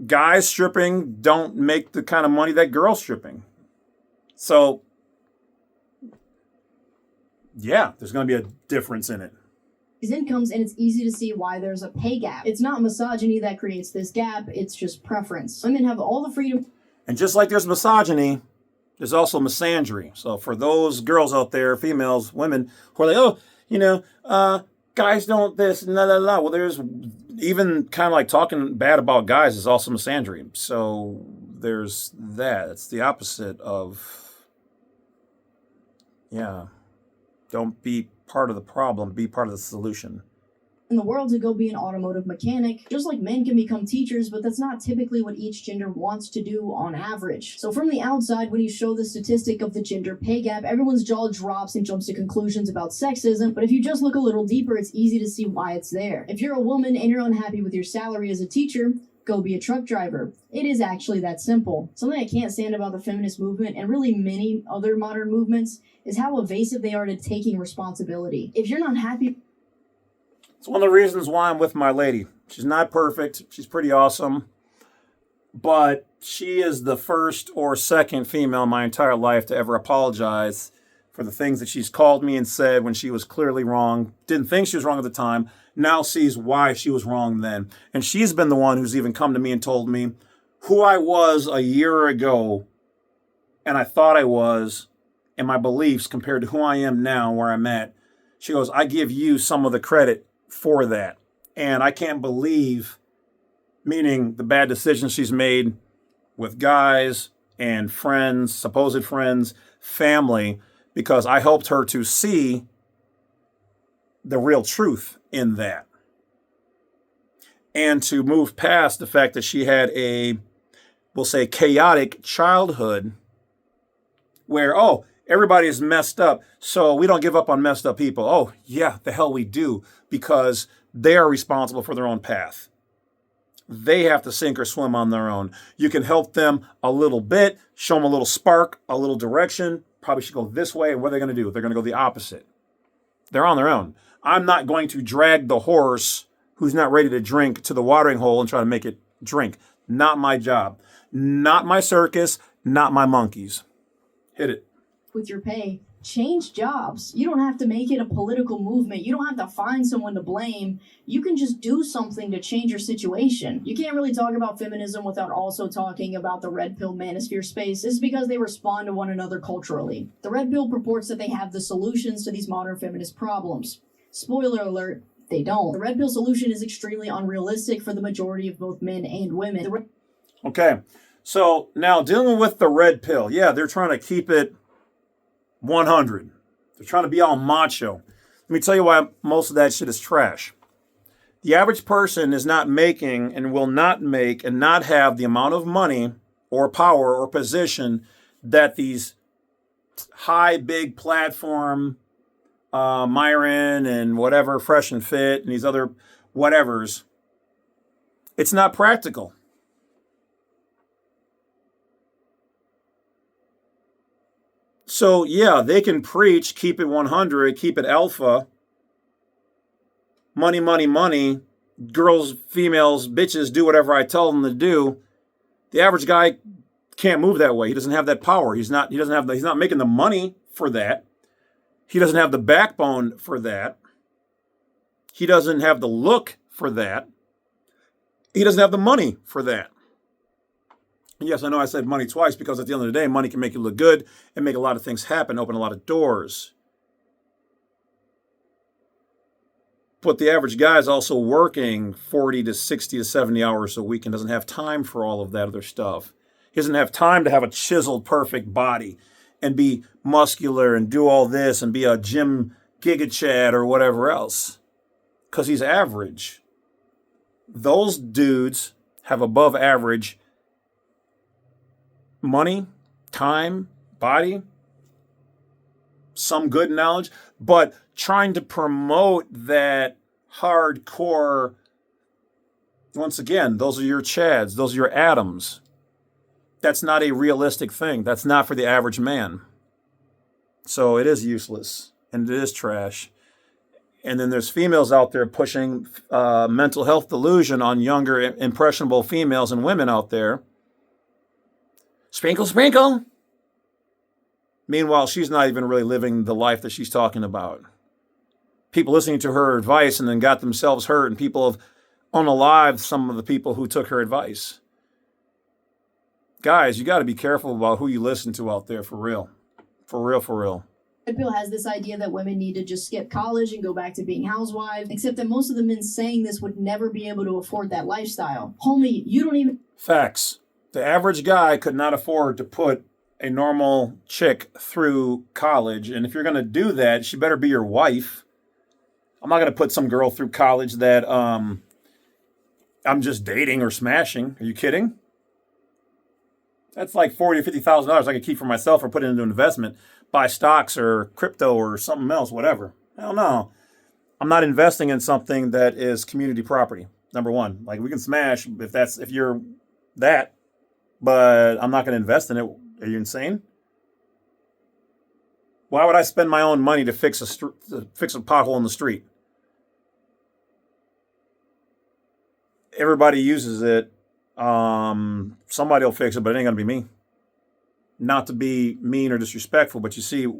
Guys stripping don't make the kind of money that girls stripping. So yeah, there's going to be a difference in it. these incomes, and it's easy to see why there's a pay gap. It's not misogyny that creates this gap, it's just preference. Women have all the freedom. And just like there's misogyny, there's also misandry. So for those girls out there, females, women, who are like, oh, guys don't this, la la la. Well, there's even kind of like talking bad about guys is also misandry. So there's that. It's the opposite of, don't be part of the problem, be part of the solution. In the world to go be an automotive mechanic, just like men can become teachers, but that's not typically what each gender wants to do on average. So from the outside, when you show the statistic of the gender pay gap, everyone's jaw drops and jumps to conclusions about sexism, but if you just look a little deeper, it's easy to see why it's there. If you're a woman and you're unhappy with your salary as a teacher, go be a truck driver. It is actually that simple. Something I can't stand about the feminist movement, and really many other modern movements, is how evasive they are to taking responsibility. If you're not happy... It's one of the reasons why I'm with my lady. She's not perfect. She's pretty awesome. But she is the first or second female in my entire life to ever apologize for the things that she's called me and said when she was clearly wrong. Didn't think she was wrong at the time. Now sees why she was wrong then. And she's been the one who's even come to me and told me who I was a year ago and I thought I was, and my beliefs compared to who I am now, where I'm at. She goes, I give you some of the credit for that. And I can't believe, meaning the bad decisions she's made with guys and friends, supposed friends, family, because I helped her to see the real truth in that. And to move past the fact that she had a, we'll say, chaotic childhood where, oh, everybody is messed up, so we don't give up on messed up people. Oh, yeah, the hell we do, because they are responsible for their own path. They have to sink or swim on their own. You can help them a little bit, show them a little spark, a little direction. Probably should go this way, and what are they going to do? They're going to go the opposite. They're on their own. I'm not going to drag the horse who's not ready to drink to the watering hole and try to make it drink. Not my job. Not my circus, not my monkeys. Hit it. With your pay, change jobs. You don't have to make it a political movement. You don't have to find someone to blame. You can just do something to change your situation. You can't really talk about feminism without also talking about the red pill manosphere space. This is because they respond to one another culturally. The red pill purports that they have the solutions to these modern feminist problems. Spoiler alert, they don't. The red pill solution is extremely unrealistic for the majority of both men and women. Okay, so now dealing with the red pill, yeah, they're trying to keep it 100. They're trying to be all macho. Let me tell you why most of that shit is trash. The average person is not making and will not make and not have the amount of money or power or position that these high, big platform, Myron and whatever, Fresh and Fit and these other whatevers. It's not practical. So, yeah, they can preach, keep it 100, keep it alpha. Money, money, money. Girls, females, bitches do whatever I tell them to do. The average guy can't move that way. He doesn't have that power. He's not making the money for that. He doesn't have the backbone for that. He doesn't have the look for that. He doesn't have the money for that. Yes, I know I said money twice because at the end of the day, money can make you look good and make a lot of things happen, open a lot of doors. But the average guy is also working 40 to 60 to 70 hours a week and doesn't have time for all of that other stuff. He doesn't have time to have a chiseled, perfect body and be muscular and do all this and be a gym giga chad or whatever else because he's average. Those dudes have above average money, time, body, some good knowledge, but trying to promote that hardcore, once again, those are your chads, those are your atoms. That's not a realistic thing. That's not for the average man. So it is useless and it is trash. And then there's females out there pushing mental health delusion on younger, impressionable females and women out there. Sprinkle, sprinkle. Meanwhile, she's not even really living the life that she's talking about. People listening to her advice and then got themselves hurt, and people have unalived some of the people who took her advice. Guys, you got to be careful about who you listen to out there, for real. For real, for real. Red pill has this idea that women need to just skip college and go back to being housewives, except that most of the men saying this would never be able to afford that lifestyle. Homie, you don't even... Facts. The average guy could not afford to put a normal chick through college. And if you're going to do that, she better be your wife. I'm not going to put some girl through college that I'm just dating or smashing. Are you kidding? That's like $40,000 or $50,000 I could keep for myself or put it into an investment, buy stocks or crypto or something else, whatever. Hell no. I'm not investing in something that is community property. Number one, like we can smash if you're that, but I'm not going to invest in it. Are you insane? Why would I spend my own money to fix a pothole in the street? Everybody uses it. Somebody will fix it, but it ain't gonna be me. Not to be mean or disrespectful, but you see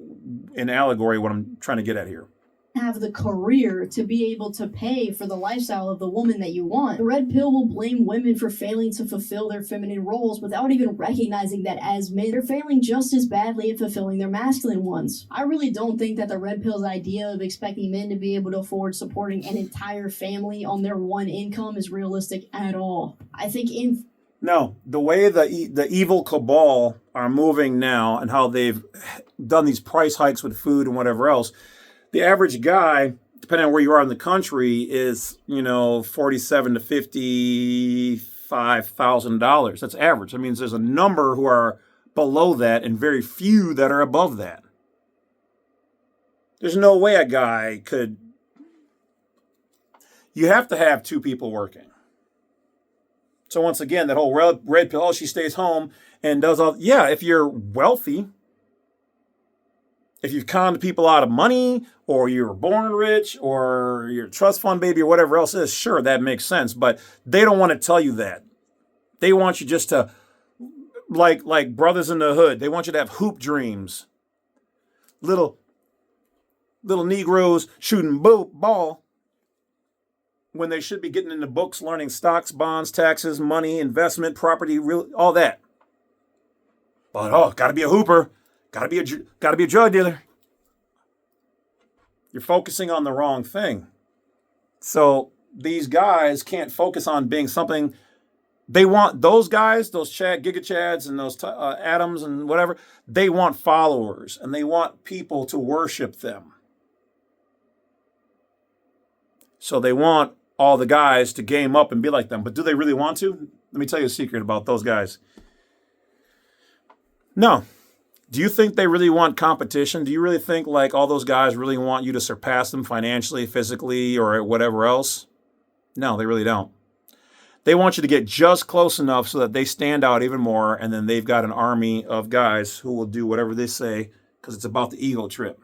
in allegory what I'm trying to get at here. Have the career to be able to pay for the lifestyle of the woman that you want. The red pill will blame women for failing to fulfill their feminine roles without even recognizing that as men, they're failing just as badly at fulfilling their masculine ones. I really don't think that the red pill's idea of expecting men to be able to afford supporting an entire family on their one income is realistic at all. I think No, the way the evil cabal are moving now and how they've done these price hikes with food and whatever else, the average guy, depending on where you are in the country, is, $47,000 to $55,000. That's average. That means there's a number who are below that and very few that are above that. There's no way a guy could. You have to have two people working. So once again, that whole red pill, she stays home and does all. Yeah, if you're wealthy, if you've conned people out of money, or you were born rich, or you're a trust fund baby, or whatever else it is, sure, that makes sense. But they don't want to tell you that. They want you just to, like Brothers in the Hood, they want you to have hoop dreams. Little Negroes shooting ball when they should be getting into books, learning stocks, bonds, taxes, money, investment, property, all that. But gotta be a hooper, gotta be a drug dealer. You're focusing on the wrong thing. So these guys can't focus on being something. They want those guys, those Giga Chads and those Atoms and whatever, they want followers and they want people to worship them. So they want all the guys to game up and be like them. But do they really want to? Let me tell you a secret about those guys. No. Do you think they really want competition? Do you really think like all those guys really want you to surpass them financially, physically, or whatever else? No, they really don't. They want you to get just close enough so that they stand out even more, and then they've got an army of guys who will do whatever they say because it's about the ego trip.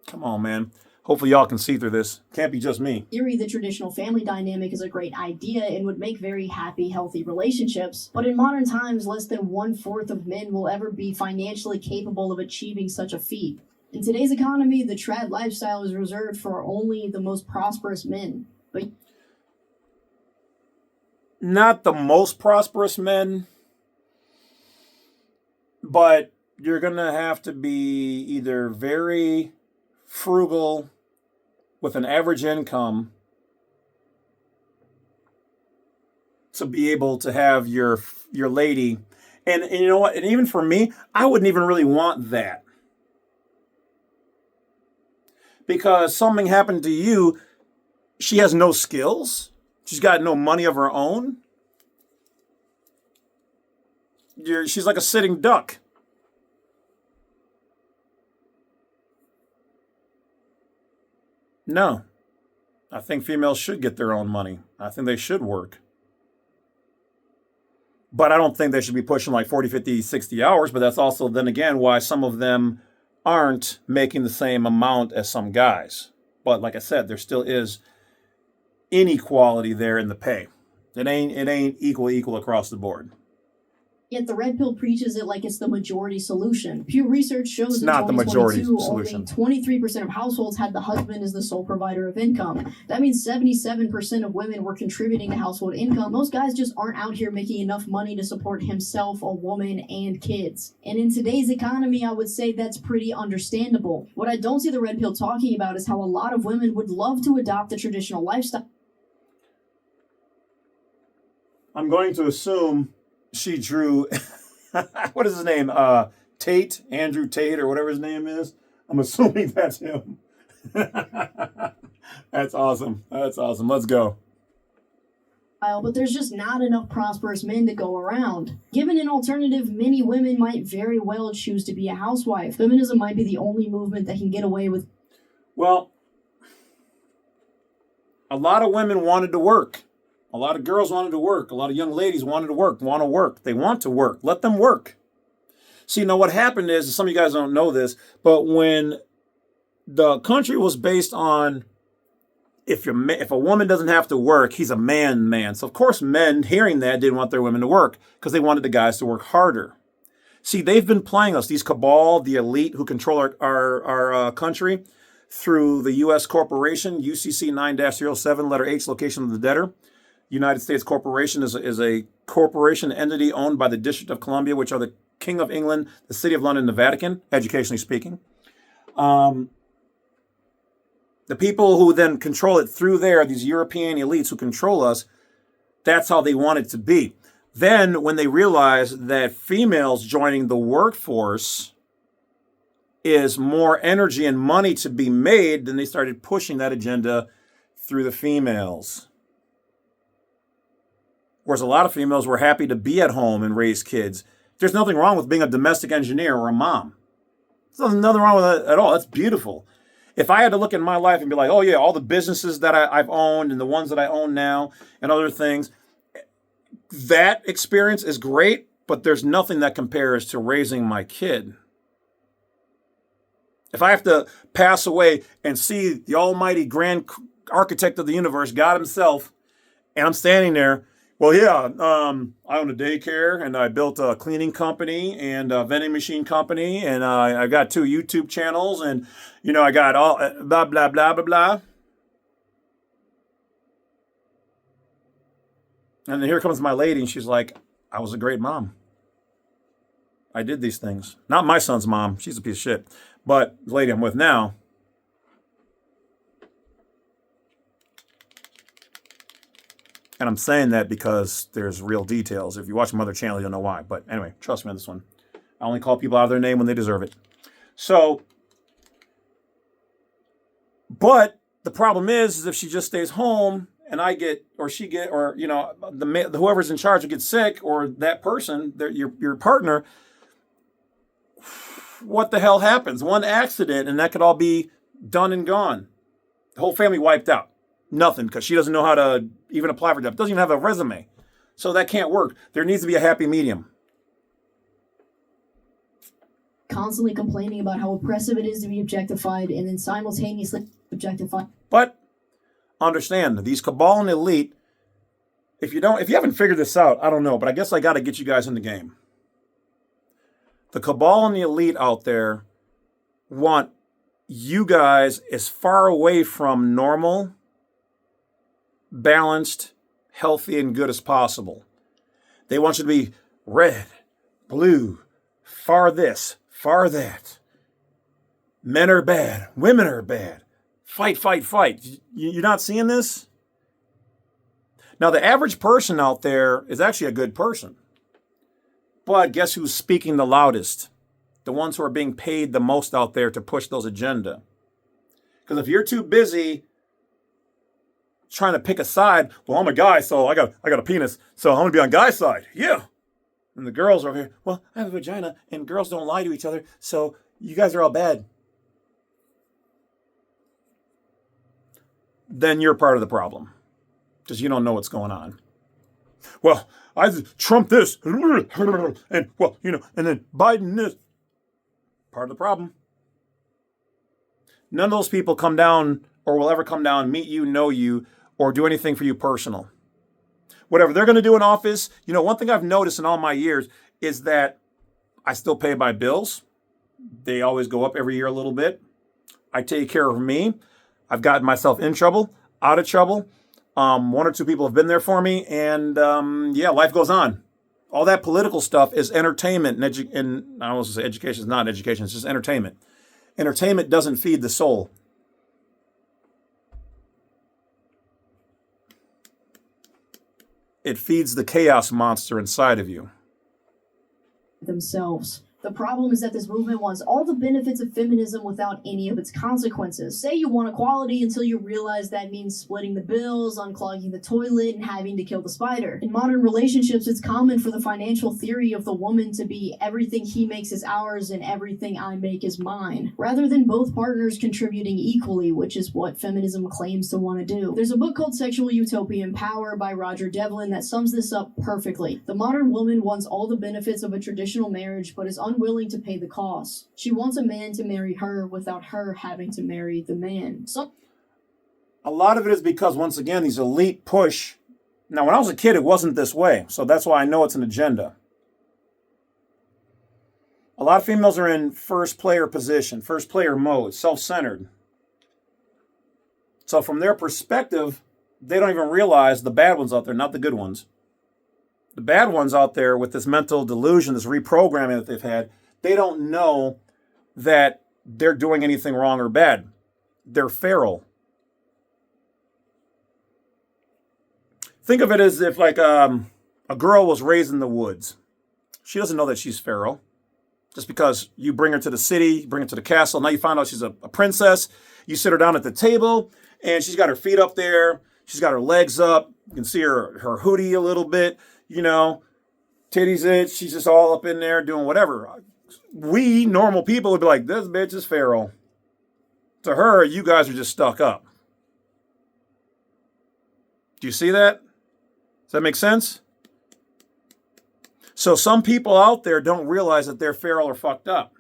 Come on, man. Hopefully y'all can see through this. Can't be just me. Theory, the traditional family dynamic is a great idea and would make very happy, healthy relationships. But in modern times, less than 1/4 of men will ever be financially capable of achieving such a feat. In today's economy, the trad lifestyle is reserved for only the most prosperous men. But not the most prosperous men, but you're going to have to be either very frugal with an average income to be able to have your lady. And you know what? And even for me, I wouldn't even really want that. Because something happened to you, she has no skills. She's got no money of her own. She's like a sitting duck. No. I think females should get their own money. I think they should work. But I don't think they should be pushing like 40, 50, 60 hours. But that's also, then again, why some of them aren't making the same amount as some guys. But like I said, there still is inequality there in the pay. It ain't equal across the board. Yet the red pill preaches it like it's the majority solution. Pew Research shows it's in not the majority 2022 only 23% of households had the husband as the sole provider of income. That means 77% of women were contributing to household income. Most guys just aren't out here making enough money to support himself, a woman, and kids. And in today's economy, I would say that's pretty understandable. What I don't see the red pill talking about is how a lot of women would love to adopt the traditional lifestyle. I'm going to assume she drew, what is his name? Tate, Andrew Tate, or whatever his name is. I'm assuming that's him. That's awesome. That's awesome. Let's go. But there's just not enough prosperous men to go around. Given an alternative, many women might very well choose to be a housewife. Feminism might be the only movement that can get away with. Well, a lot of women wanted to work. A lot of girls wanted to work. A lot of young ladies wanted to work, want to work. They want to work. Let them work. See, now what happened is, some of you guys don't know this, but when the country was based on if a woman doesn't have to work, he's a man. So, of course, men hearing that didn't want their women to work because they wanted the guys to work harder. See, they've been playing us, these cabal, the elite who control our country through the U.S. corporation, UCC 9-07, letter H, location of the debtor. United States Corporation is a corporation entity owned by the District of Columbia, which are the King of England, the City of London, and the Vatican, educationally speaking. The people who then control it through there, these European elites who control us, that's how they want it to be. Then when they realize that females joining the workforce is more energy and money to be made, then they started pushing that agenda through the females. Whereas a lot of females were happy to be at home and raise kids. There's nothing wrong with being a domestic engineer or a mom. There's nothing wrong with that at all. That's beautiful. If I had to look in my life and be like, oh yeah, all the businesses that I've owned and the ones that I own now and other things, that experience is great, but there's nothing that compares to raising my kid. If I have to pass away and see the almighty grand architect of the universe, God himself, and I'm standing there, well, yeah, I own a daycare, and I built a cleaning company and a vending machine company, and I got 2 YouTube channels, and, I got all blah, blah, blah, blah, blah. And then here comes my lady, and she's like, I was a great mom. I did these things. Not my son's mom. She's a piece of shit. But the lady I'm with now, And I'm saying that because there's real details. If you watch my other channel, you'll know why. But anyway, trust me on this one. I only call people out of their name when they deserve it. So, but the problem is if she just stays home and I get, or she get, or, you know, whoever's in charge will get sick, or that person, your partner, what the hell happens? One accident and that could all be done and gone. The whole family wiped out. Nothing, because she doesn't know how to even apply for a job. Doesn't even have a resume. So that can't work. There needs to be a happy medium. Constantly complaining about how oppressive it is to be objectified and then simultaneously objectified. But understand, these cabal and elite, if you haven't figured this out, I don't know, but I guess I got to get you guys in the game. The cabal and the elite out there want you guys as far away from normal, balanced, healthy, and good as possible. They want you to be red, blue, far this, far that. Men are bad. Women are bad. Fight, fight, fight. You're not seeing this? Now, the average person out there is actually a good person. But guess who's speaking the loudest? The ones who are being paid the most out there to push those agenda. Because if you're too busy trying to pick a side, well, I'm a guy, so I got a penis, so I'm gonna be on guy's side. Yeah. And the girls are over here, well, I have a vagina, and girls don't lie to each other, so you guys are all bad. Then you're part of the problem. Because you don't know what's going on. Well, I Trump this, and well, you know, and then Biden this. Part of the problem. None of those people come down or will ever come down, meet you, know you, or do anything for you personal. Whatever they're going to do in office, you know, one thing I've noticed in all my years is that I still pay my bills. They always go up every year a little bit. I take care of me. I've gotten myself in trouble, out of trouble. One or two people have been there for me, and yeah, life goes on. All that political stuff is entertainment, and I don't want to say education is not education, it's just entertainment. Entertainment doesn't feed the soul. It feeds the chaos monster inside of you. Themselves. The problem is that this movement wants all the benefits of feminism without any of its consequences. Say you want equality until you realize that means splitting the bills, unclogging the toilet, and having to kill the spider. In modern relationships, it's common for the financial theory of the woman to be everything he makes is ours and everything I make is mine, rather than both partners contributing equally, which is what feminism claims to want to do. There's a book called Sexual Utopia and Power by Roger Devlin that sums this up perfectly. The modern woman wants all the benefits of a traditional marriage, but is unwilling to pay the cost. She wants a man to marry her without her having to marry the man. A lot of it is because, once again, these elite push. Now, when I was a kid, it wasn't this way, so that's why I know it's an agenda. A lot of females are in first player position, first player mode, self-centered. So from their perspective, they don't even realize the bad ones out there, not the good ones. The bad ones out there with this mental delusion, this reprogramming that they've had, they don't know that they're doing anything wrong or bad. They're feral. Think of it as if like a girl was raised in the woods. She doesn't know that she's feral. Just because you bring her to the city, bring her to the castle, now you find out she's a princess. You sit her down at the table, and she's got her feet up there. She's got her legs up. You can see her hoodie a little bit, you know, titties it. She's just all up in there doing whatever. We, normal people, would be like, this bitch is feral. To her, you guys are just stuck up. Do you see that? Does that make sense? So some people out there don't realize that they're feral or fucked up.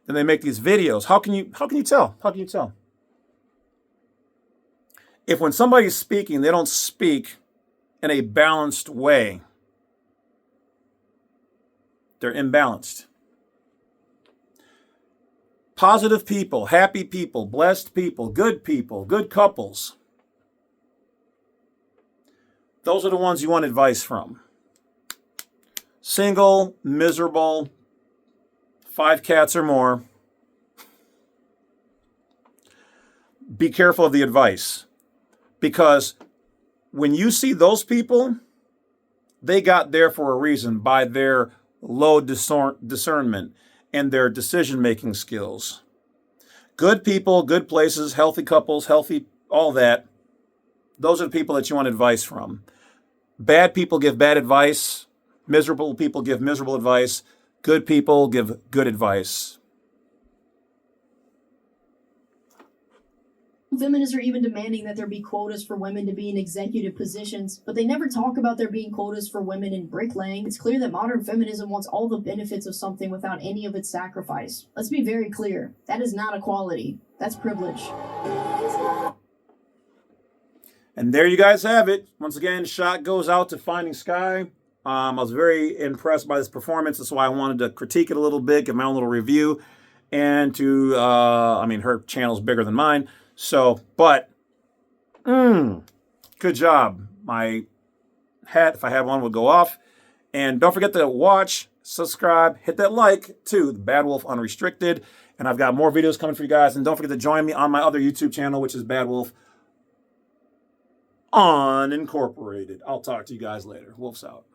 Then they make these videos. How can you tell? How can you tell? If when somebody's speaking, they don't speak in a balanced way, they're imbalanced. Positive people, happy people, blessed people, good couples. Those are the ones you want advice from. Single, miserable, 5 cats or more. Be careful of the advice, because when you see those people, they got there for a reason by their low discernment and their decision-making skills. Good people, good places, healthy couples, healthy, all that. Those are the people that you want advice from. Bad people give bad advice. Miserable people give miserable advice. Good people give good advice. Feminists are even demanding that there be quotas for women to be in executive positions, but they never talk about there being quotas for women in bricklaying. It's clear that modern feminism wants all the benefits of something without any of its sacrifice. Let's be very clear. That is not equality. That's privilege. And there you guys have it. Once again, shot goes out to Finding Sky. I was very impressed by this performance. That's why I wanted to critique it a little bit, give my own little review. And to, her channel's bigger than mine. So, but, good job. My hat, if I had one, would go off. And don't forget to watch, subscribe, hit that like to the Bad Wolf Unrestricted. And I've got more videos coming for you guys. And don't forget to join me on my other YouTube channel, which is Bad Wolf Unincorporated. I'll talk to you guys later. Wolf's out.